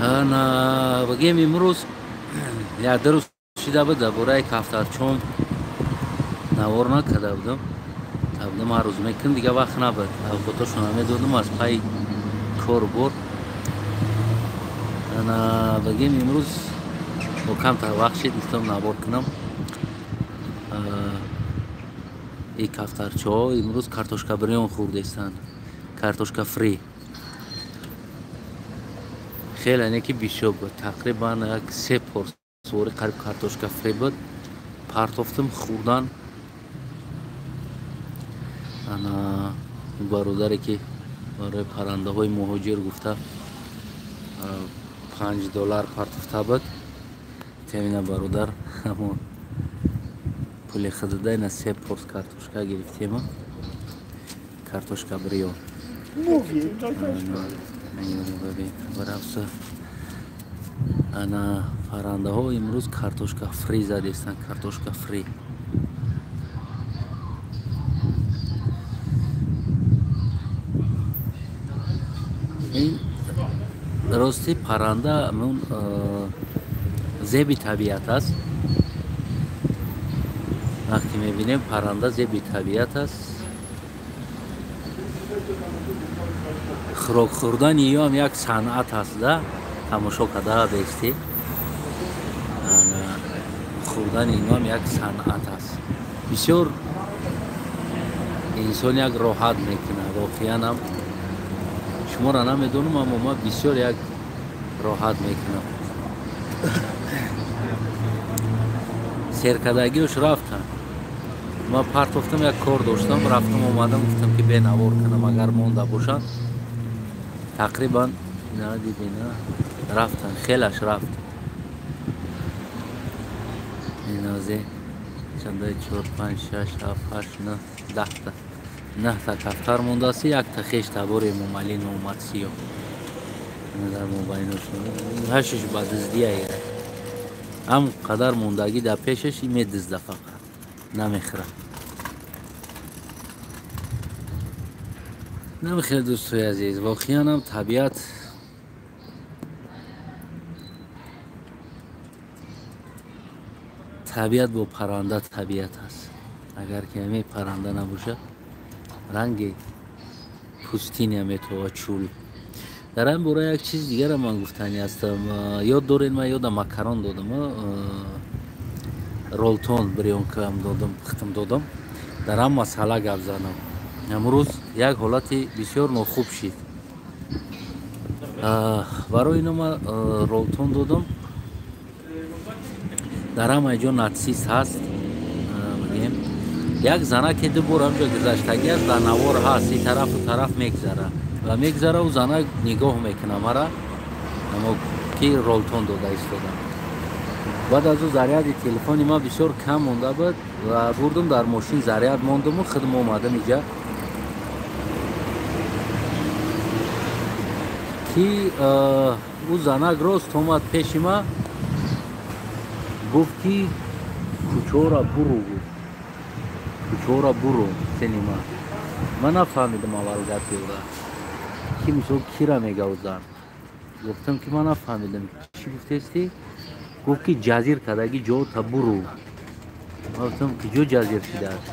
ана бигем имрӯз як рӯз шида буд бораи кафтарчом навор накарда будам. Абдам ҳар рӯз мекунам, дига вақт набуд. Фотошона медодам аз пай кор бор. Ана бигем имрӯз бо камтар вақт шид гуфтам навор кунам. И кафтарчаҳо имрӯз картошка бирён хӯрдестанд. Картошка фри. Хеле неки бисёр буд. Тақрибан як 3 порсиори қариб картошка фри буд. Партофтам хӯрдан. Ана бародаре ки барои паррандаҳои муҳоҷир гуфта $5 партофта буд. Темина бародар ҳамон пули худуда ина 3 порс картошка гирифтема. Картошка бирён. Ана паррандаҳо имрӯз картошка фри задестанд. Картошка фри. ин рости парранда мун зеби табиат аст. вақте мебинем парранда зеби табиат аст. хӯрок хӯрдани ё ҳам як санъат аст да. тамошо карда бести. хӯрдани ино ҳам як санъат аст. бисёр инсон як роҳат мекунад. воқеан ҳам шуморо намедонам, аммо ман бисёр як роҳат мекунам. серкадагиёш рафтам. ман партофтам як кор доштам, рафтам омадам, гуфтам ки бенавор кунам агар монда бошад. тақрибан рафтам, хелаш рафт. иназе чанда 4 5 6 7 8 9 10 та 9 та кафтар мондааст. якта хеш табори мумалин омад сиёҳ. дар мобайношон ҳашиш ба диздия ҳам қадар мондагӣ дар пешаш медизда, фақат намехӯрад. намехӯрад. дӯстои азиз, воқеан ҳам табиат бо парранда табиат аст. агар ки ҳамин парранда набошад, ранги пӯстиня метавонад чӯл. дар ҳамин бора як чиз дигара ман гуфтани ҳастам. ёд доред, ман ёдам макарон додам, ролтон бирёнкам додам, пухтам додам. дар ҳам масъала гап занам. амрӯз як ҳолати бисёр нохуб шид. барои ино ман ролтон додам. дар ҳамаи ҷо натсист ҳаст. як занаке ду бор ҳамҷо гузаштагӣ аст, дар навор ҳаст, и тарафу тараф мегзара ва мегзара у занак нигоҳ мекуна мара, аммо ки ролтон дода истодам. баъд аз ӯ заряди телефони ман бисёр кам монда буд ва бурдам дар мошин заряд мондаму худам омадам иҷа ки ӯ занак рост омад пеши ман, гуфт ки кучора буру гуфт. кучора буру сени ман. ман нафаҳмидам аввал гапи ӯра. ки мисол кира мегав зан. гуфтам ки ман нафаҳмидам чӣ гуфтести? гуфт ки ҷазир кардагӣ ҷота буру. ман гуфтам ки ҷо ҷазир шидааст.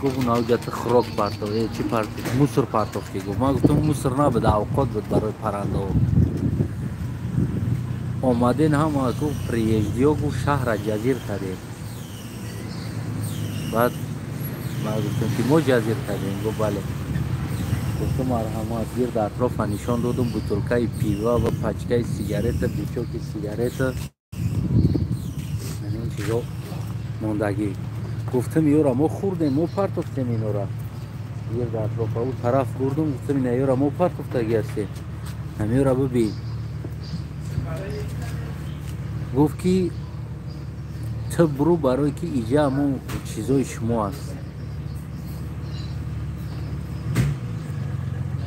гуфт навҷата хӯрок партоф чӣ партоф мусор партофтӣ. гуфт ман гуфтам мусор набуд, авқот буд барои паррандаҳо. омаден ҳама гуфт приездиё гуфт шаҳра ҷазир кардем. баъд ман гуфтам ки мо ҷазир кардем. гуфт бале. гуфтам марҳамат, гирд атрофа нишон додам, бутулкаи пива ва пачкаи сигарета, бичоки сигарета, ин чизо мондагӣ. гуфтам ёра мо хӯрдем, мо партофтем инора. гирд атрофа ӯ тараф бурдам, гуфтам ина ёра мо партофтагӣ ҳастем. ҳамёра бибин. гуфт ки ту бурӯ, барое ки иҷа ҳамон чизои шумо аст.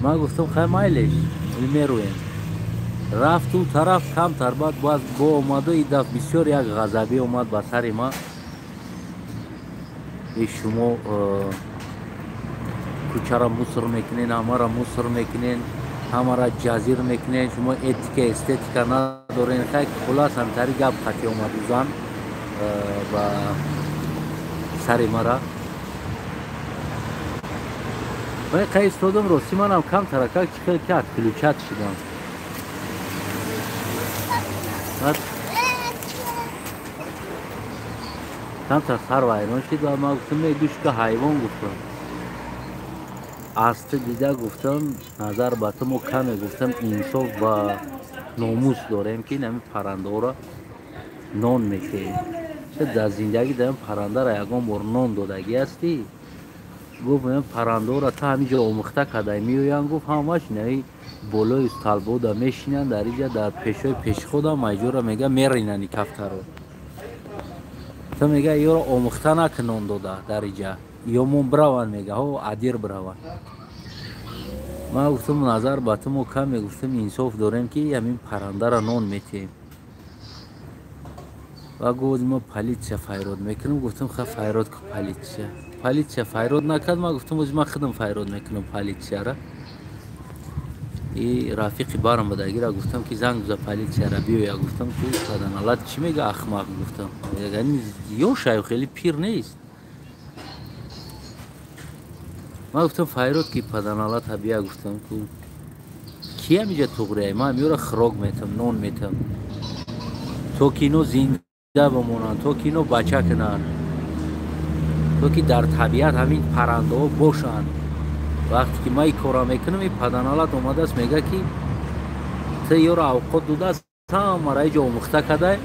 ман гуфтам хай майлеш, мерӯем. рафт ӯ тараф камтар, баъд бо омаду и дафт бисёр як ғазабӣ омад ба сари ман. и шумо кучара мусор мекунен, ҳамара мусор мекунен, همه را جزیر میکنه. شما اتیکه استتیکا ندارین. خیلی خلاص همتری گپ خطی اومد زن و سری مرا من خیلی استودم راستی من هم کم ترکه چی خیلی کرد کلوچت شدم. کم تا سر ویران شد و ما گفتم میگوش که حیوان گفتم است دیده گفتم نظر باتم و کمه گفتم انصاف و ناموس داریم که نمی پرنده را نان میکنیم. چه در زندگی داریم پرنده را یکان بار نان دادگی هستی. گفت من پرنده را تا همینجا آموخته کده میوین. گفت همش نهی بالای استالبو دا میشینن در اینجا در پیشای پیش خودم مجبور میگه میرینن کفتر رو. تو میگه یا را آموخته نکن نان داده در اینجا یا من براون میگه ها عدیر براون. من گفتم نظر باتم و کم میگفتم انصاف داریم که همین پرنده را نان میتیم. و گفت ما پلیت فیراد میکنم. گفتم خب فیراد که پلیت فیراد نکرد. من گفتم از ما خودم فیراد میکنم پلیت را. این رفیقی بارم بدگی را گفتم که زنگ بزن پلیت را بیا. گفتم که صدن حالت چی میگه اخمق. گفتم یعنی یو شایو خیلی پیر نیست. من گفتم فیراد که پدنالات بیا. گفتم که کی همیجا توغریه ما همیو را خراق میتم نان میتم تو که اینو زنده بمونن تو که اینو بچه کنن تو که در طبیعت همین پرنده ها باشن. وقتی که ما این کارا میکنم این پدنالات اومده است میگه که تو یه را اوقات دوده است هم مرا اینجا آموخته کده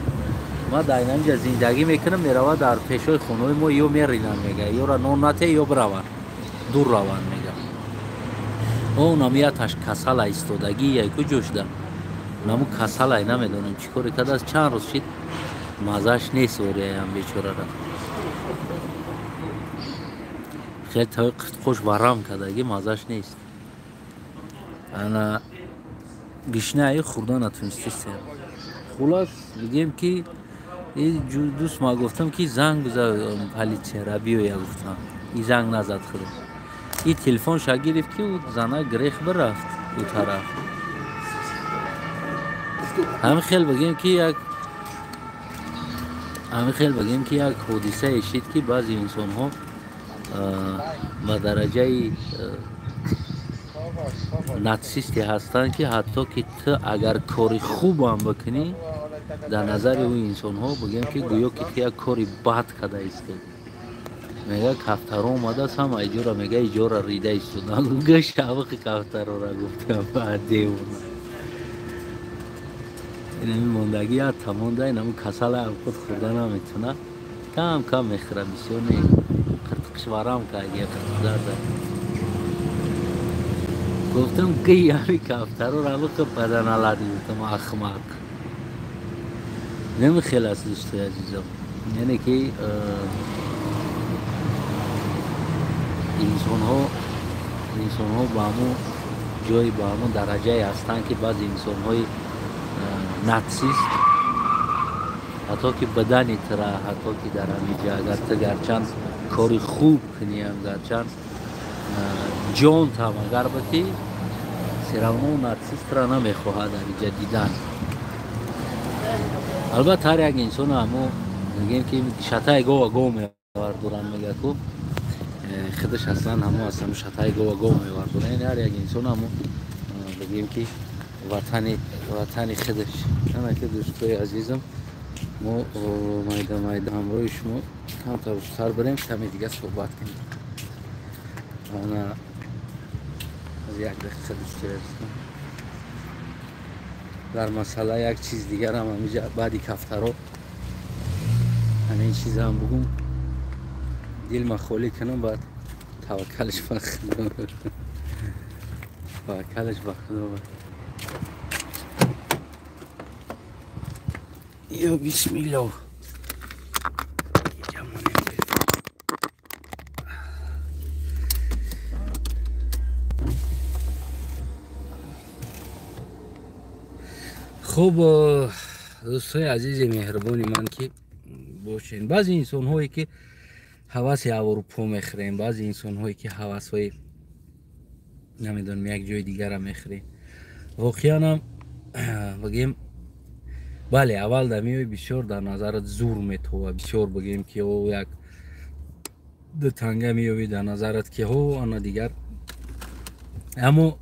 ما در اینجا زندگی میکنم میروه در پیشای خونه ما یا میرینن میگه یا را نان نته یا برون دور روان میگه. اون نمیتش کسل ایستادگی یا کجاش ده نمو کسل ای نمیدونم چی کاری کده از چند روز شد مزهش نیست وریه هم بیچاره را خیلی تا خوش ورم کده اگه مزهش نیست. انا گشنه ای خورده نتونستی سیم. خلاص بگیم که دوست ما گفتم که زنگ بزن پلیت را بیا. گفتم این زنگ نزد خودم. این تلفن شا گرفت که زنه گریخ برفت او طرف. همه خیلی بگیم که یک حادثه اشید که بعضی انسان ها به درجه نارسیستی هستن که حتی که تو اگر کاری خوب هم بکنی در نظر اون انسان ها بگیم که گویا که تو یک کاری بد کده است. میگه کفتر اومده است هم ایجورا میگه ایجورا ریده ایستودن. گویا شبق کفتر را گفتم بعد دیوونه این موندگی ها تمونده این همون کسل هم خود خوردن هم میتونه کم میخوره بسیار نیم خرطقش ورم که اگه خرطقش ده گفتم گی همی کفتر را بکن بدن علادی گفتم اخمق نمی خیلی از دوستی عزیزم. یعنی که انسان ها با همون جای با همون درجه هستن که بعض انسان های نارسیست حتی که بدنی تره حتی که در همینجا اگر تو گرچند کاری خوب کنی هم گرچند جان تا اگر بکی سرانو نارسیست را نمیخواهد در اینجا دیدن. البته هر یک انسان همو میگیم که شتای گو میوردورن میگه که خودش اصلا همو اصلا شتای گو میوردورن. یعنی هر یک انسان همو بگیم که وطن خودش. نه که دوستای عزیزم ما مایده همراه شما کم تا سر بریم کمی دیگه صحبت کنیم. انا از یک دقیقه دوستی هستم در مسئله یک چیز دیگر هم همیجا بعدی کفترها همین چیز هم بگم دل ما خالی کنم بعد توکلش به خدا یا بسم الله. خب دوستای عزیز مهربانی من که باشین. بعضی انسان هایی که حواس اروپا میخرین، بعضی انسان هایی که حواس های نمیدونم یک جای دیگر هم میخرین. воқеан ҳам бигем бале аввал дар миёи бисёр дар назарат зур метова, бисёр бигем ки як дутанга миёвӣ дар назарат ки ана дигар, аммо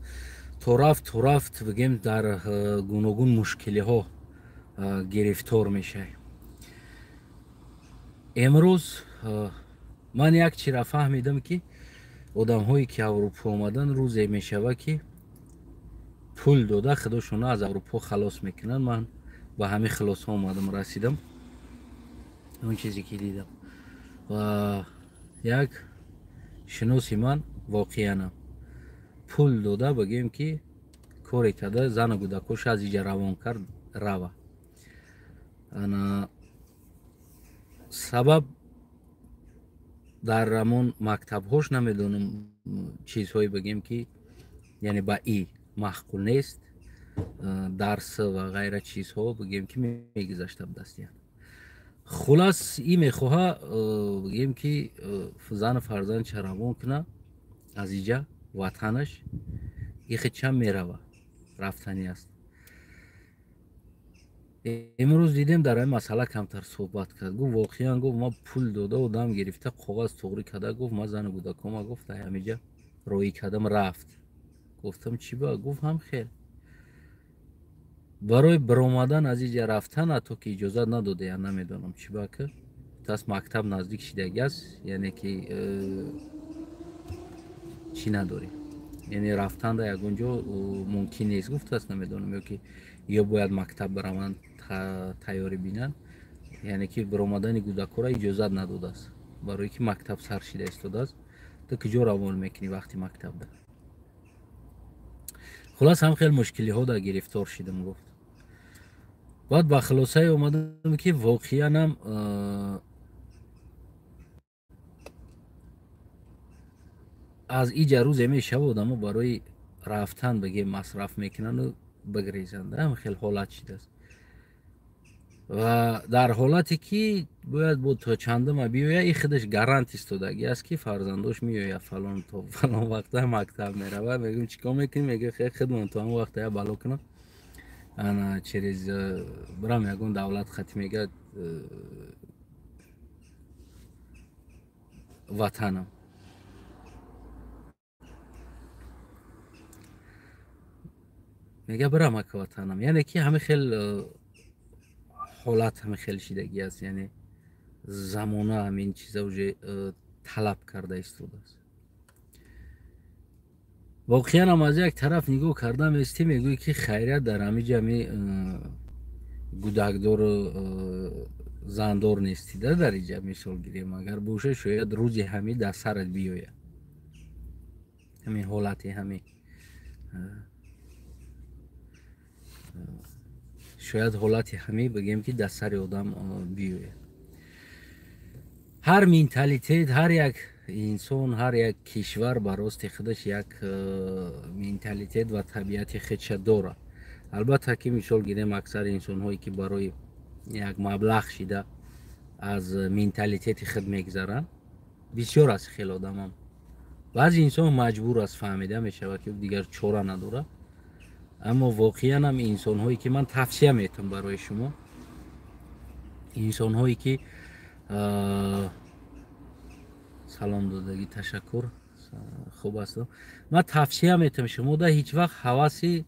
то рафт бигем дар гуногун мушкилиҳо гирифтор мешавӣ. имрӯз ман як чира фаҳмидам ки одамҳое ки аврупо омадан рӯзе мешава ки пул дода худошонро аз аврупо халос мекунанд. Ман ба ҳамин хулосо омадам расидам, он чизе ки дидам. Ва як шиноси ман воқеанам пул дода бигем ки коре карда зану кӯдакош аз иҷа равон кард рава. Ана сабаб дар рамон мактабҳош намедонам чизҳое бигем ки яъне ба и маҳқул нест, дарс ва ғайра чизҳо бигем ки мегузашта ба дастиям. хулас и мехоҳа бигем ки зан фарзандша равон куна аз иҷа ватанаш, и хичам мерава, рафтани аст. имрӯз дидем дар ин масъала камтар суҳбат кард. Гуфт воқеан гуфт ма пул дода одам гирифта коғаз туғрӣ карда, гуфт ма зану кӯдакома гуфт ҳамиҷа роӣ кардам рафт. гуфтам чӣ ба? Гуфт ҳам хел барои биромадан аз иҷа рафтан ҳатто ки иҷозат надодаям, намедонам чӣ ба ки таст мактаб наздик шидаги аст, яъне ки чӣ надорӣ, яъне рафтанда ягон ҷо мумкин нест гуфтааст, намедонам ё ки ё бояд мактаб бираванд тайёрӣ бинанд, яъне ки биромадани кӯдакҳоро иҷозат надодааст, барое ки мактаб сар шида истодааст. ту куҷо равон мекунӣ вақти мактабда? хулас ҳам хел мушкилиҳо дар гирифтор шидам. гуфт баъд ба хулосае омадам ки воқеан ҳам аз иҷа рӯзе мешава одамо барои рафтан бигем масраф мекунанду бигрезанд. ҳам хел ҳолат шидааст. ва дар ҳолате ки бояд бо то чандума биёя, и худаш гарант истодагӣ аст ки фарзандош меоя фалон то фалон вақта мактаб мерава. мегӯм чӣ кор мекунӣ? Мега хе хидмон то ҳамон вақта я бало кунам, ана через бирам ягон давлат хати мега ватанам. мега бирам ака ватанам, яъне ки ҳамин хел ҳолат ҳамин хел шидагӣ аст, яъне замона ҳамин чиза уже талаб карда истодааст. воқеан ҳам аз як тараф нигоҳ кардам истӣ мегӯӣ ки хайрият дар ҳамиҷа ҳами гӯдакдору зандор нестида дар иҷа мисол гирем, агар боша шояд рӯзи ҳамӣ дар сарат биёя, ҳамин ҳолати ҳамӣ шояд ҳолати ҳамӣ бигем ки дар сари одам биёяд. ҳар менталитет, ҳар як инсон, ҳар як кишвар ба рости худаш як менталитет ва табиати худша дорад. албатта ки мисол гирем аксари инсонҳое ки барои як маблағ шида аз менталитети худ мегзаранд, бисёр аст хел одамам. баъзе инсон маҷбур аст, фаҳмида мешавад ки дигар чора надорад. аммо воқеан ҳам инсонҳое ки ман тавсия метам барои шумо, инсонҳое ки салом додагӣ ташаккур, хуб аст. ман тавсия метам шумо да ҳеҷ вақт ҳаваси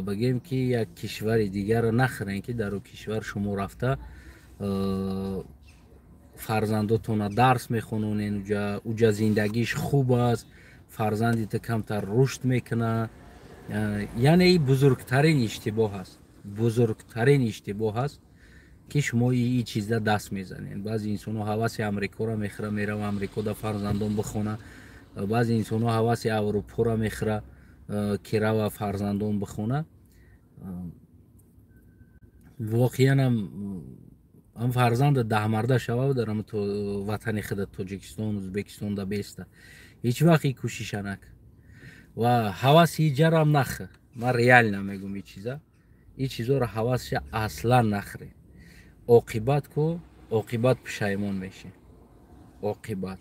бигем ки як кишвари дигарро нахӯрен ки дар он кишвар шумо рафта фарзандотонро дарс мехононен, уҷа зиндагиш хуб аст, фарзандиту камтар рушд мекуна. яъне ин бузургтарин иштибоҳ аст, бузургтарин иштибоҳ аст ки шумо ин чизда даст мезанед. баъзе инсонҳо ҳаваси амрикоро мехӯра, мерава амрикода фарзандон бихона. баъзе инсонҳо ҳаваси аврупоро мехӯра ки рава фарзандон бихона. воқеан ҳам фарзанда даҳмарда шава дарам то ватани худа Тоҷикистон, Ӯзбекистон да беста, ҳеҷ вақт ин кӯшиша накун ва ҳаваси иҷаро ҳам нахӯр. ман реально мегӯм ин чиза, ин чизоро ҳавасша аслан нахӯред. оқибат пушаймон мешед. оқибат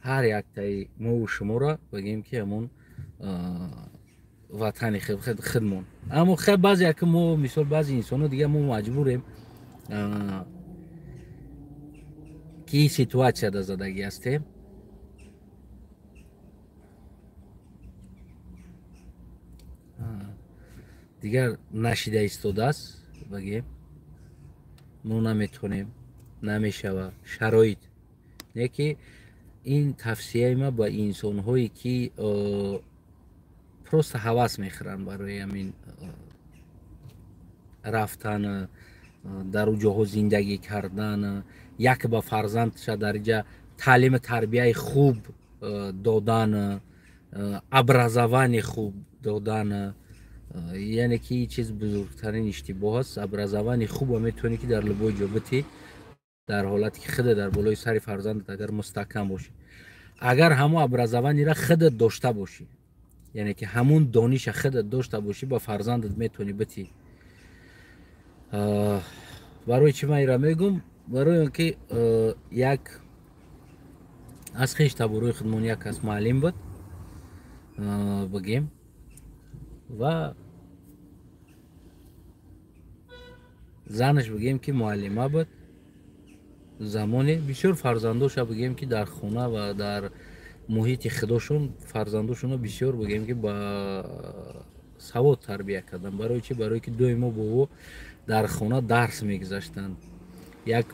ҳар яктаи мову шуморо бигем ки ҳамон ватани худмон. Аммо хеле баъзе ки мо мисол баъзи инсоно дига мо маҷбурем ки ин ситуатсияда задагӣ ҳастем. дигар нашида истодааст багем мо наметавонем, намешава шароит не ки ин тавсияи ма ба инсонҳое ки просто ҳавас мехӯранд барои ҳамин рафтан дар у ҷоҳо зиндагӣ кардан, як ба фарзандша дариҷа таълими тарбияи хуб додан, образовани хуб додан. яъне ки чиз бузургтарин иштибоҳ аст. образовани хубро метавонӣ ки дар любой ҷо битӣ, дар ҳолате ки худат дар болои сари фарзандат агар мустаҳкам бошӣ. агар ҳамон образованиро худат дошта бошӣ, яъне ки ҳамон дониша худат дошта бошӣ, ба фарзандат метавонӣ битӣ. барои чӣ ман инро мегӯм? барои он ки як аз хеш таборҳои худмон як кас муаллим буд бигем ва занаш бигем ки муаллима буд. замоне бисёр фарзандоша бигем ки дар хона ва дар муҳити худошон фарзандошонро бисёр бигем ки ба савод тарбия кардан. барои чӣ? барое ки доимо бо ӯ дар хона дарс мегузаштанд. як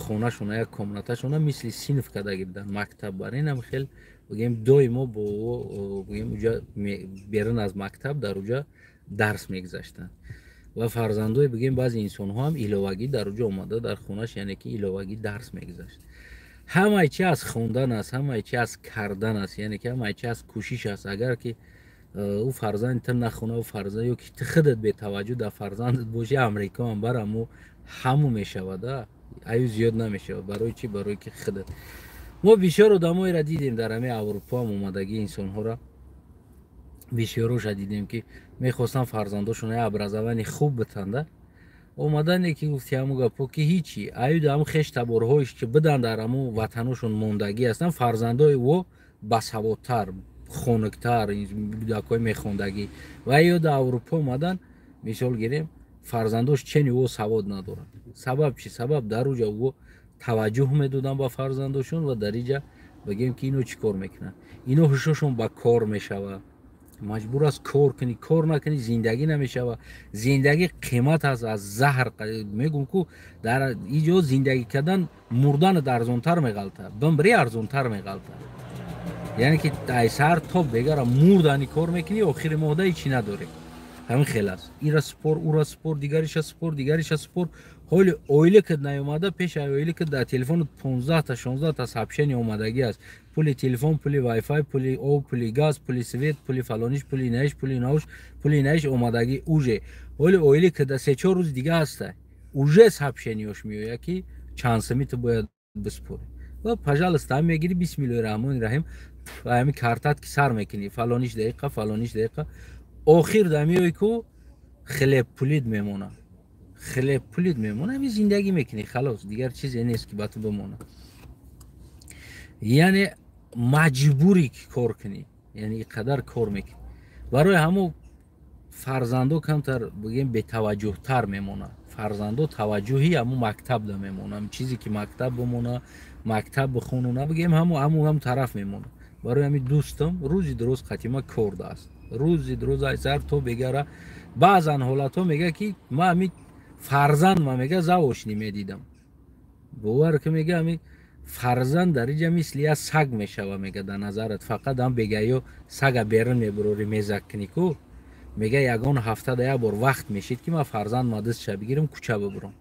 хонашона як комнаташона мисли синф карда гирдан мактаб. бар инам хел бигем доимо бо ӯ бигем уҷа берун аз мактаб дар уҷа дарс мегузаштанд. ва фарзандои бигем баъзе инсонҳо ҳам иловагӣ дар уҷа омада дар хонаш, яъне ки иловагӣ дарс мегузашт. ҳамаи чи аз хондан аст, ҳамаи чи аз кардан аст, яъне ки ҳамаи чи аз кӯшиш аст. агар ки ӯ фарзанди ту нахона, ӯ фарзанд ё ки ту худат бетаваҷҷӯҳ дар фарзандат бошӣ, амрико ҳам бараму ҳаму мешавад, аю зиёд намешавад. барои чӣ? барое ки худат. мо бисёр одамоеро дидем дар ҳамаи аврупо ҳам омадагии инсонҳоро бисёроша дидем ки мехостанд фарзандошон образовани хуб битанда. омадане ки гуфти ҳаму гапо ки ҳичи аю ҳаму хеш таборҳоиш ки бидан дар ҳаму ватаношон мондагӣ ҳастанд, фарзандои ӯ басаводтар, хонуктар, кӯдакҳои мехондагӣ ва ё дар аврупо омадан мисол гирем фарзандош чени ӯ савод надорад. сабаб чӣ? сабаб дар уҷа ӯ таваҷҷӯҳ медоданд ба фарзандошон ва дар иҷа бигем ки ино чӣ кор мекунанд. ино ҳушошон ба кор мешавад, маҷбур аст кор кунӣ, кор накунӣ зиндагӣ намешава. зиндагӣ қимат аст, аз заҳр мегӯм ку дар иҷо зиндагӣ кардан мурданат арзонтар меғалта, бимрӣ арзонтар меғалта. яъне ки айсар то бегара мурдани кор мекунӣ, охири моҳда ҳичи надорӣ. ҳамин хел аст. ира спор, ура спор, дигариша спор, дигариша спор. ҳоли оила ки наёмада, пеши оила ки дар телефонот 15 та 16 та сообщение омадагӣ аст. пули телефон, пули вайфай, пули об, пули газ, пули свет, пули фалониш, пули инаиш, пули науш, пули инаиш омадагӣ уже. ҳоли оила ки дар 3-4 рӯз дига аста, уже сообщениёш меояд ки чанд сами ту бояд биспорӣ. ва пожалуйста ҳам мегирӣ бисмиллоҳи раҳмони раҳим ва ҳамин картат ки сар мекунӣ фалониш дақиқа, фалониш дақиқа. охир дар меоӣ ку хлеб пулид мемонад. хлеб пулид мемонад, ҳамин зиндагӣ мекунӣ, халос, дигар чизе нест ки ба ту бимонад. яъне маҷбурӣ ки кор кунӣ, яъне ин қадар кор мекунӣ. барои ҳамо фарзандо камтар бигем бетаваҷҷӯҳтар мемонад. фарзандо таваҷҷӯҳи ҳамун мактабда мемонад. чизе ки мактаб бимонад, мактаб бихону набигем ҳамун тараф мемонад. барои ҳамин дӯстам рӯзи дурӯз қатима кор даст. рӯзи дурӯз айсар то бегара баъзан ҳолатҳо мега ки ман ҳамин фарзанд ма мега завошнӣ медидам. бовар ки мега ҳамин фарзанд дар иҷа мисли як саг мешава, мега дар назарат фақат ҳам бегаё сага берун мебурорӣ мезаккунӣ ку. мега ягон ҳафта да як бор вақт мешид ки ман фарзандма дистша бигирам кӯча бибурам.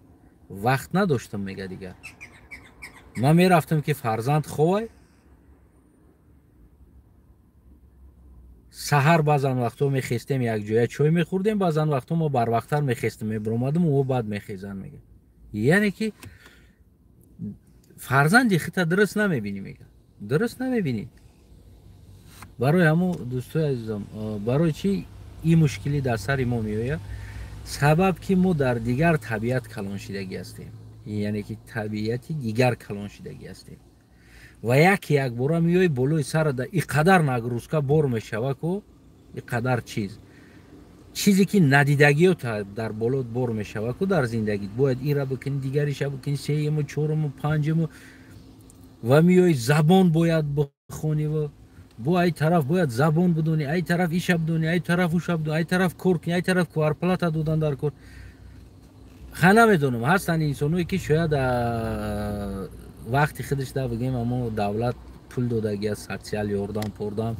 вақт надоштам мега дигар. ман мерафтам ки фарзанд ховай саҳар баъзан вақтҳо мехестем якҷоя чой мехӯрдем, баъзан вақтҳо мо барвақттар мехестем мебиромадим ӯ баъд мехезанд мега. яъне ки фарзанди хита дуруст намебинӣ мега. дуруст намебинӣ. барои ҳамо дӯстои азизам, барои чӣ ин мушкилӣ дар сари мо меояд? сабаб ки мо дар дигар табиат калоншидагӣ ҳастем. яъне ки табиати дигар калоншидагӣ ҳастем. ва якбора меои болои сарада иқадар нагрузка бор мешава ку иқадар чиз. چیزی که ندیدگی در بالات بر میشوه که در زندگی باید این را بکنی دیگریش بکنی سیم و چهارم و پنجم و میای زبان باید بخونی و با ای طرف باید زبان بدونی ای طرف ایش بدونی ای طرف اوش بدونی ای طرف کار کنی ای طرف کوارپلات دادن در کار خانه میدونم هستن انسانایی که شاید وقتی خودش دا بگیم اما دولت پول دادگی از سوسیال یاردم پردم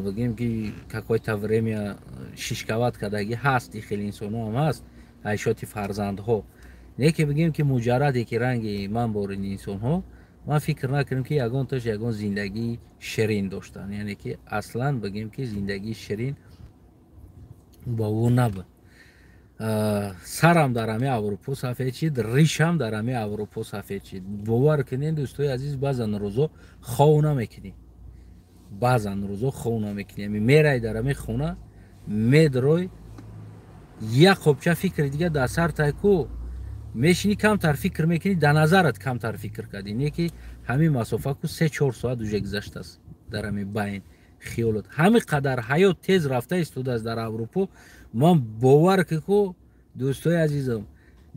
بگیم که какое-то время ششکوات کردگی هست این خیلی انسان‌ها هم هست عیشات فرزندها نه که بگیم که مجرد که رنگ من بارین انسان‌ها من فکر نکنم که یگان تاش یگان زندگی شیرین داشتن یعنی که اصلا بگیم که زندگی شیرین با اون نبود سرم در همه اروپا سفید شد ریشم در همه اروپا سفید شد باور کنین دوستای عزیز بعضن روزا خونه میکنی بعضن روزا خونه میکنی میرای در همه خونه میدروی یک خوبچه فکر دیگه در سر تایکو میشینی کمتر فکر میکنی در نظرت کمتر فکر کردی نه که همین مسافه کو 3-4 ساعت دوجه گذشته است در همین بین خیالات همین قدر حیات تیز رفته است در اروپا من باور که دوستای عزیزم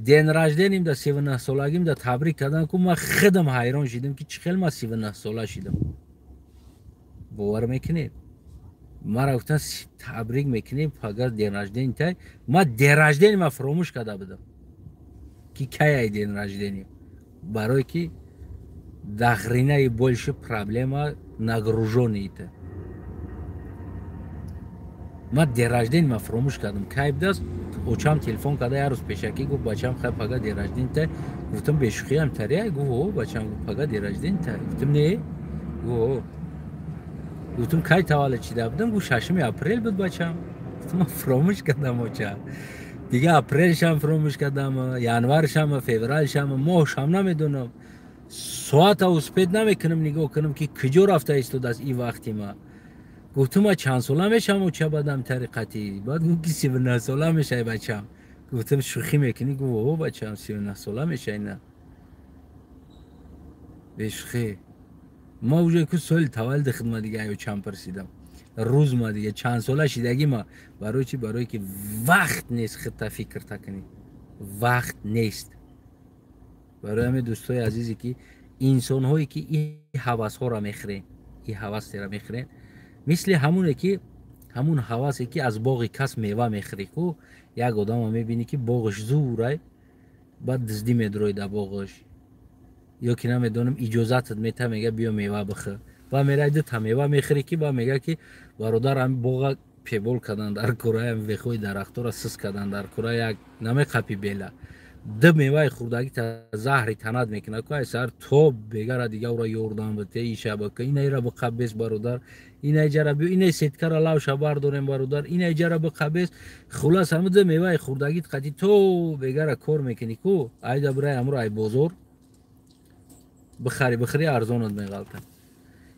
دین رجدنیم در 39 سالگیم در تبریک کردن که من خودم حیران شدم که چخیل من 39 ساله شدم باور میکنید مرا گفتن تبریک میکنیم فقط دین رجدن تای من دین رجدن ما فراموش کرده بودم که کی دین رجدنیم برای که داخرینه больше проблема нагруженita ما دیراجدین ما فراموش کردم کی بدست اوچام تلفن کرده یه روز پیشکی گفت بچم خیلی فقط دیراجدین تا گفتم بشخی هم تریه گفت او بچم فقط دیراجدین تا گفتم نه گفتم کی تولد چیده بودم گفت 6 اپریل بود بچم گفتم من فراموش کردم اوچا دیگه اپریلش هم فراموش کردم ینوارش هم فوریهش هم ماهش هم نمیدونم ساعت او سپید نمیکنم نگاه کنم که کجا رفته است از این وقتی ما گفتم ما چند ساله میشم و چه بدم طریقتی بعد گفت که 39 ساله میشه بچم گفتم شوخی میکنی گفت او بچم 39 ساله میشه نه بشخی ما اونجا که سال تولد خدمت دیگه ایو چند پرسیدم روز ما دیگه چند ساله شدگی ما برای چی برای که وقت نیست خطا فکر تکنی وقت نیست برای همه دوستای عزیزی که انسان هایی که این حواس ها را میخرین این حواس را میخرین مثل همونه که همون حواسی که از باغ کس میوه میخری کو یک آدم میبینی که باغش زوره بعد دزدی میدروی در باغش یا که نمیدونم اجازت میته میگه بیا میوه بخور و میره ده میوه میخری که با میگه که برادر هم باغ پیبول کردن در کره هم وخوی درختو را سس کردن در کره یک نمی قپی بیله ده میوه خوردگی تا زهری تند میکنه که سر تو بگره دیگه او را یوردن بته این شبکه اینه را بقبیس برادر اینه جرا بیا اینه سیتکر لاو شبار داریم برادر اینه جرا بقبیس خلاص همه ده میوه خوردگی قتی تو بگره کار میکنی کو ایدا برای امرو ای بزرگ بخری ارزانت میغلطن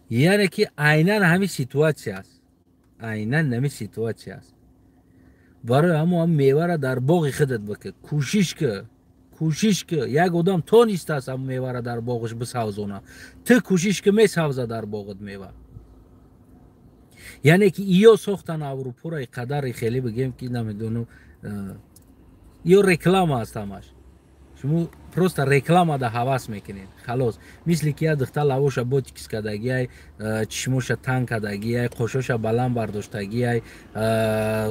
یعنی که عیناً همین سیتواسیه است عیناً همین سیتواسیه است برای هم میوه را در باغ خودت بکن کوشش که یک آدم تو نیست است هم میوه را در باغش بسازونه تو کوشش که میسازه در باغت میوه یعنی که ایو ساختن اروپا را قدر خیلی بگیم که نمیدونم ایو رکلام است همش شما پروست رکلام دا حواس میکنین خلاص مثل که یه دختر لواش بوتیکس کدگی چشموش تنگ کدگی قشوش بلند برداشتگی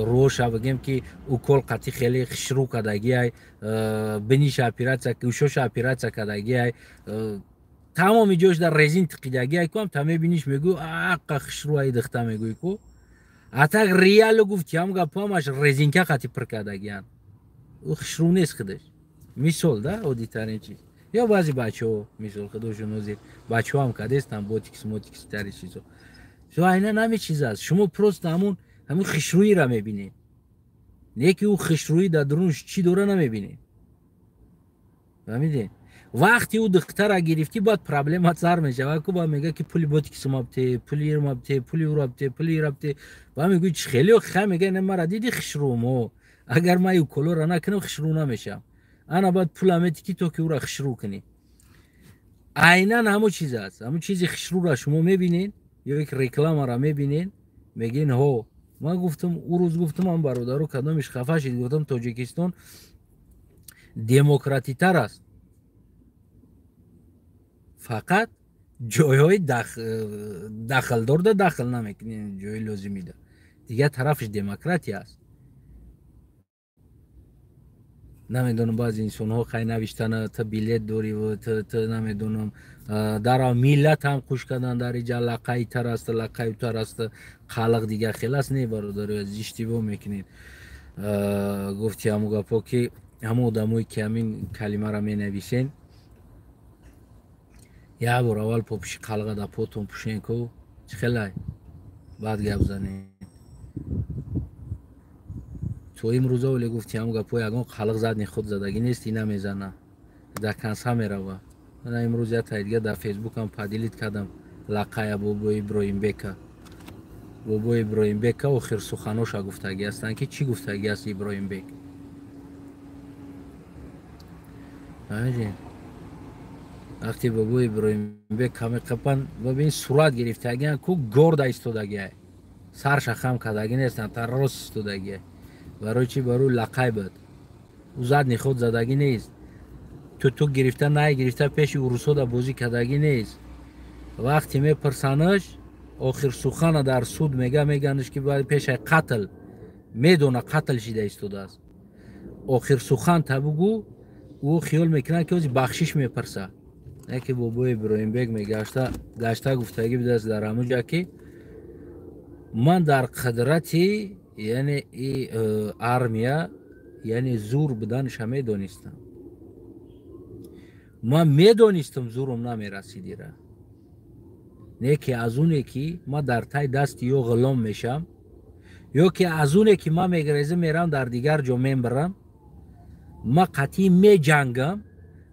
روش بگیم که او کل قطی خیلی خشرو کدگی بنیش اپیراتسا گوشوش اپیراتسا کدگی تمامی جوش در رزین تقیدگی کم تا میبینیش میگو آقا خشرو ای دختر میگوی کو اتاق ریالو گفت هم گپامش رزین که قطی پر کدگیان او خشرو نیست خودش مثال ده اودیترین چیز یا بعضی بچه‌ها مثال خودشون وزیر بچه‌ها هم کدستن بوتیکس تری چیزا شو اینا نمی چیز است شما پروست همون خشرویی را میبینید نه که او خشرویی در درونش چی داره نمیبینید فهمیدین وقتی او دختر را گرفتی بعد پرابلمات سر میشه و کو با میگه که پولی بوتیکس مابته پولی مابته پولی رابطه پولی رابطه و میگه چه خیلی خم میگه نه مرا دیدی خشرومو اگر ما یو کلور را نکنم خشرو نمیشم انا باید پولامتی که تو که او را خشرو کنی عیناً همون چیز است همون چیزی خشرو را شما میبینین یا یک رکلام را میبینین میگین هو من گفتم اون روز گفتم من برادرو کدامش خفه شد گفتم تاجیکستان دموکراتی تر است فقط جایهای دخلدار ده دخل نمیکنه جای لازمی ده دیگه طرفش دموکراتی است نمیدونم بعضی انسان ها خیلی نوشتن تا بیلیت داری و تا نمیدونم در میلت هم خوش کردن در اینجا لقای تر است لقای تر است خلق دیگه خلاص نه برادر از اشتباه میکنید گفتی همو گپا که همو آدمایی که همین کلمه را می نویسین یا بار اول پاپش خلق دا پاتون پوشین کو خیلی بعد گپ زنین تو امروزا ولی گفتی همو گپا یگان خلق زدنی خود زدگی نیست اینا میزنه در کنسا میروه من امروز یا تا دیگه در فیسبوک هم پدیلیت کردم لقای بابا ابراهیم بک بابا ابراهیم بک و خیر سخناش گفتگی هستن که چی گفتگی است ابراهیم بک همین وقتی بابا ابراهیم بک همه قپن و به این صورت گرفتگی کو گرد ایستادگی سرش خم کردگی نیستن تا راست ایستادگی برای چی برای لقای بود او زدنی خود زدگی نیست تو گرفته نه گرفته پیش روسو دا بازی کردگی نیست وقتی میپرسنش آخر سخن در سود میگنش که باید پیش قتل میدونه قتل شده ایستاده است آخر سخن تا بگو او خیال میکنه که بخشش میپرسه یکی بابا ابراهیم بک میگشته گفتگی بوده است در همونجا که من در قدرتی یعنی ارمیا یعنی زور بدنش میدونستم من میدونستم زورم نمیرسیدی را نه که از اونه که ما در تای دست یا غلام میشم یا که از اونه که ما میگریزم میرم در دیگر جا میبرم ما قطعی می جنگم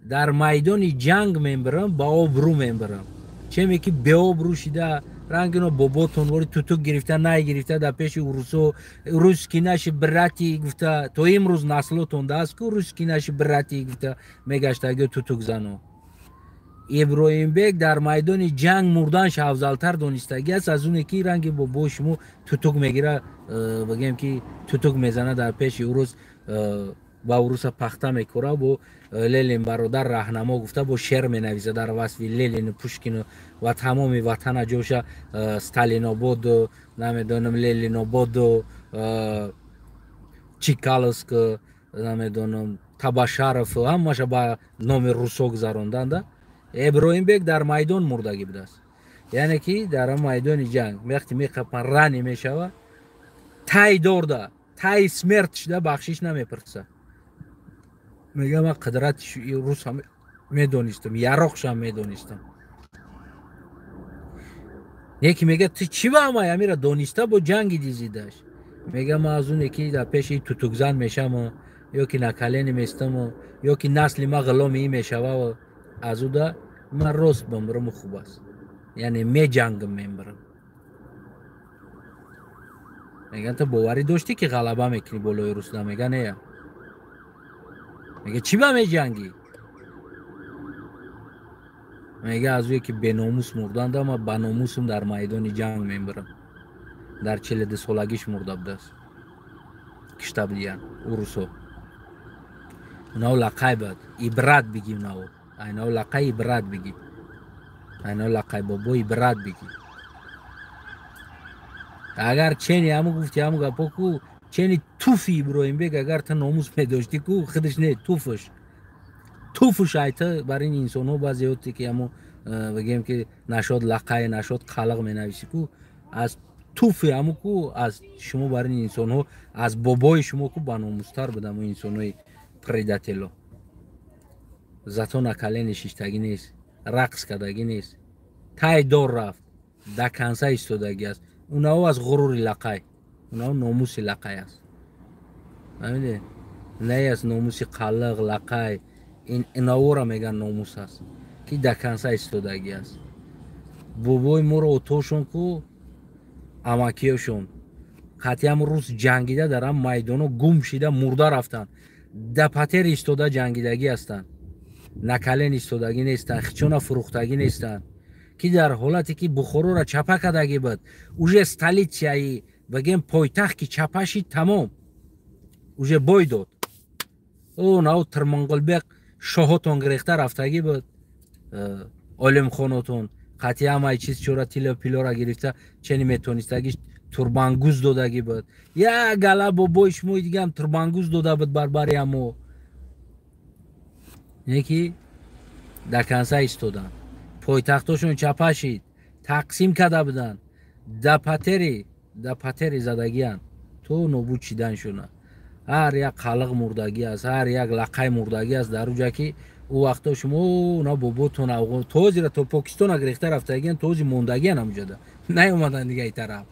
در میدان جنگ میبرم با آبرو میبرم چه میگی به آبرو شده رنگینو باباتون ولی تو گرفته نه گرفته در پیش روس کی نشه براتی گفته تو امروز نسلتون دست کو روس کی نشه براتی گفته میگشت اگه تو زنو ابراهیم بک در میدان جنگ مردنش افضلتر دونستگی است از اون کی رنگ باباش مو تو میگیره بگیم که تو میزنه در پیش روس با روس پخته میکره با لیلین برادر راهنما گفته با شعر مینویسه در وصف لیلین پوشکین و تمام وطن جوش استالین آباد و نمیدونم لیلین آباد و چیکالسک نمیدونم تباشارف همش با نام روسو گذراندند ابراهیم بک در میدان مردگی بوده است یعنی که در میدان جنگ وقتی میخپن رانی میشوه تای دورده تای سمرت شده بخشش نمیپرسه میگم من قدرت روس هم میدونستم یراقش هم میدونستم یکی میگه تو چی با همه امیره دونسته با جنگ دیزیدش میگم من از اون یکی در پیش توتوگزن میشم یا که نکلین میستم یا که نسل ما غلامی میشوه از او دا من راست بمرم خوب است یعنی می جنگم میبرم میگن تو باوری داشتی که غلبه میکنی بالای روس میگه نه میگه چی با می جنگی میگه از اوی که به ناموس مردند اما با ناموسم در میدان جنگ میبرم در 42 سالگیش مرده بوده است کشته بودیان او روسو اوناو لقای بود عبرت بگیم ناو ایناو لقای عبرت بگیم ایناو لقای بابا عبرت بگیم اگر چنی همو گفتی همو گپا کو چنی توفی ابراهیم بک اگر تا ناموس میداشتی کو خودش نه توفش ایتا برای این انسان ها بعضی هستی که همو بگیم که نشاد لقای نشاد خلق می نویسی کو از توفی همو کو از شما برای این انسان ها از بابای شما کو با ناموستر بدم و انسان های پریداتلو زتون اکله نشیشتگی نیست رقص کردگی نیست تای دور رفت در کنسه ایستادگی است اونا از غرور لقای اونا ناموس لقای است ببینید نه از ناموس خلق لقای اینا را میگن ناموس است که در کنسه ایستادگی است بابای ما رو اتوشون کو امکیشون خطی هم روز جنگیده در هم میدانو گم شده مرده رفتن در پتر ایستاده جنگیدگی هستند نکلین ایستادگی نیستن خچون فروختگی نیستن که در حالتی که بخارو را چپه کردگی بود اوژه استالیتیایی بگیم پایتخت که چپشی تمام اوجه بای داد او ناو ترمنگلبق شاهاتون گرفته رفتگی بود علم خاناتون قطعی همه چیز چورا تیلا پیلا را گرفته چنی میتونستگیش تربانگوز دادگی بود یا گله با بایش موی دیگه هم تربانگوز داده بود بربری همو یکی در کنسه ایستادن پایتختاشون چپشید تقسیم کرده بودن دپتری زدگیان تو نوبود چیدن شونه هر یک خلق مردگی است هر یک لقای مردگی است در اوجا که او وقتا شما اونا باباتون افغان توزی را تو پاکستان گرفته رفتگیان توزی موندگی نموجده نه اومدن دیگه ای طرف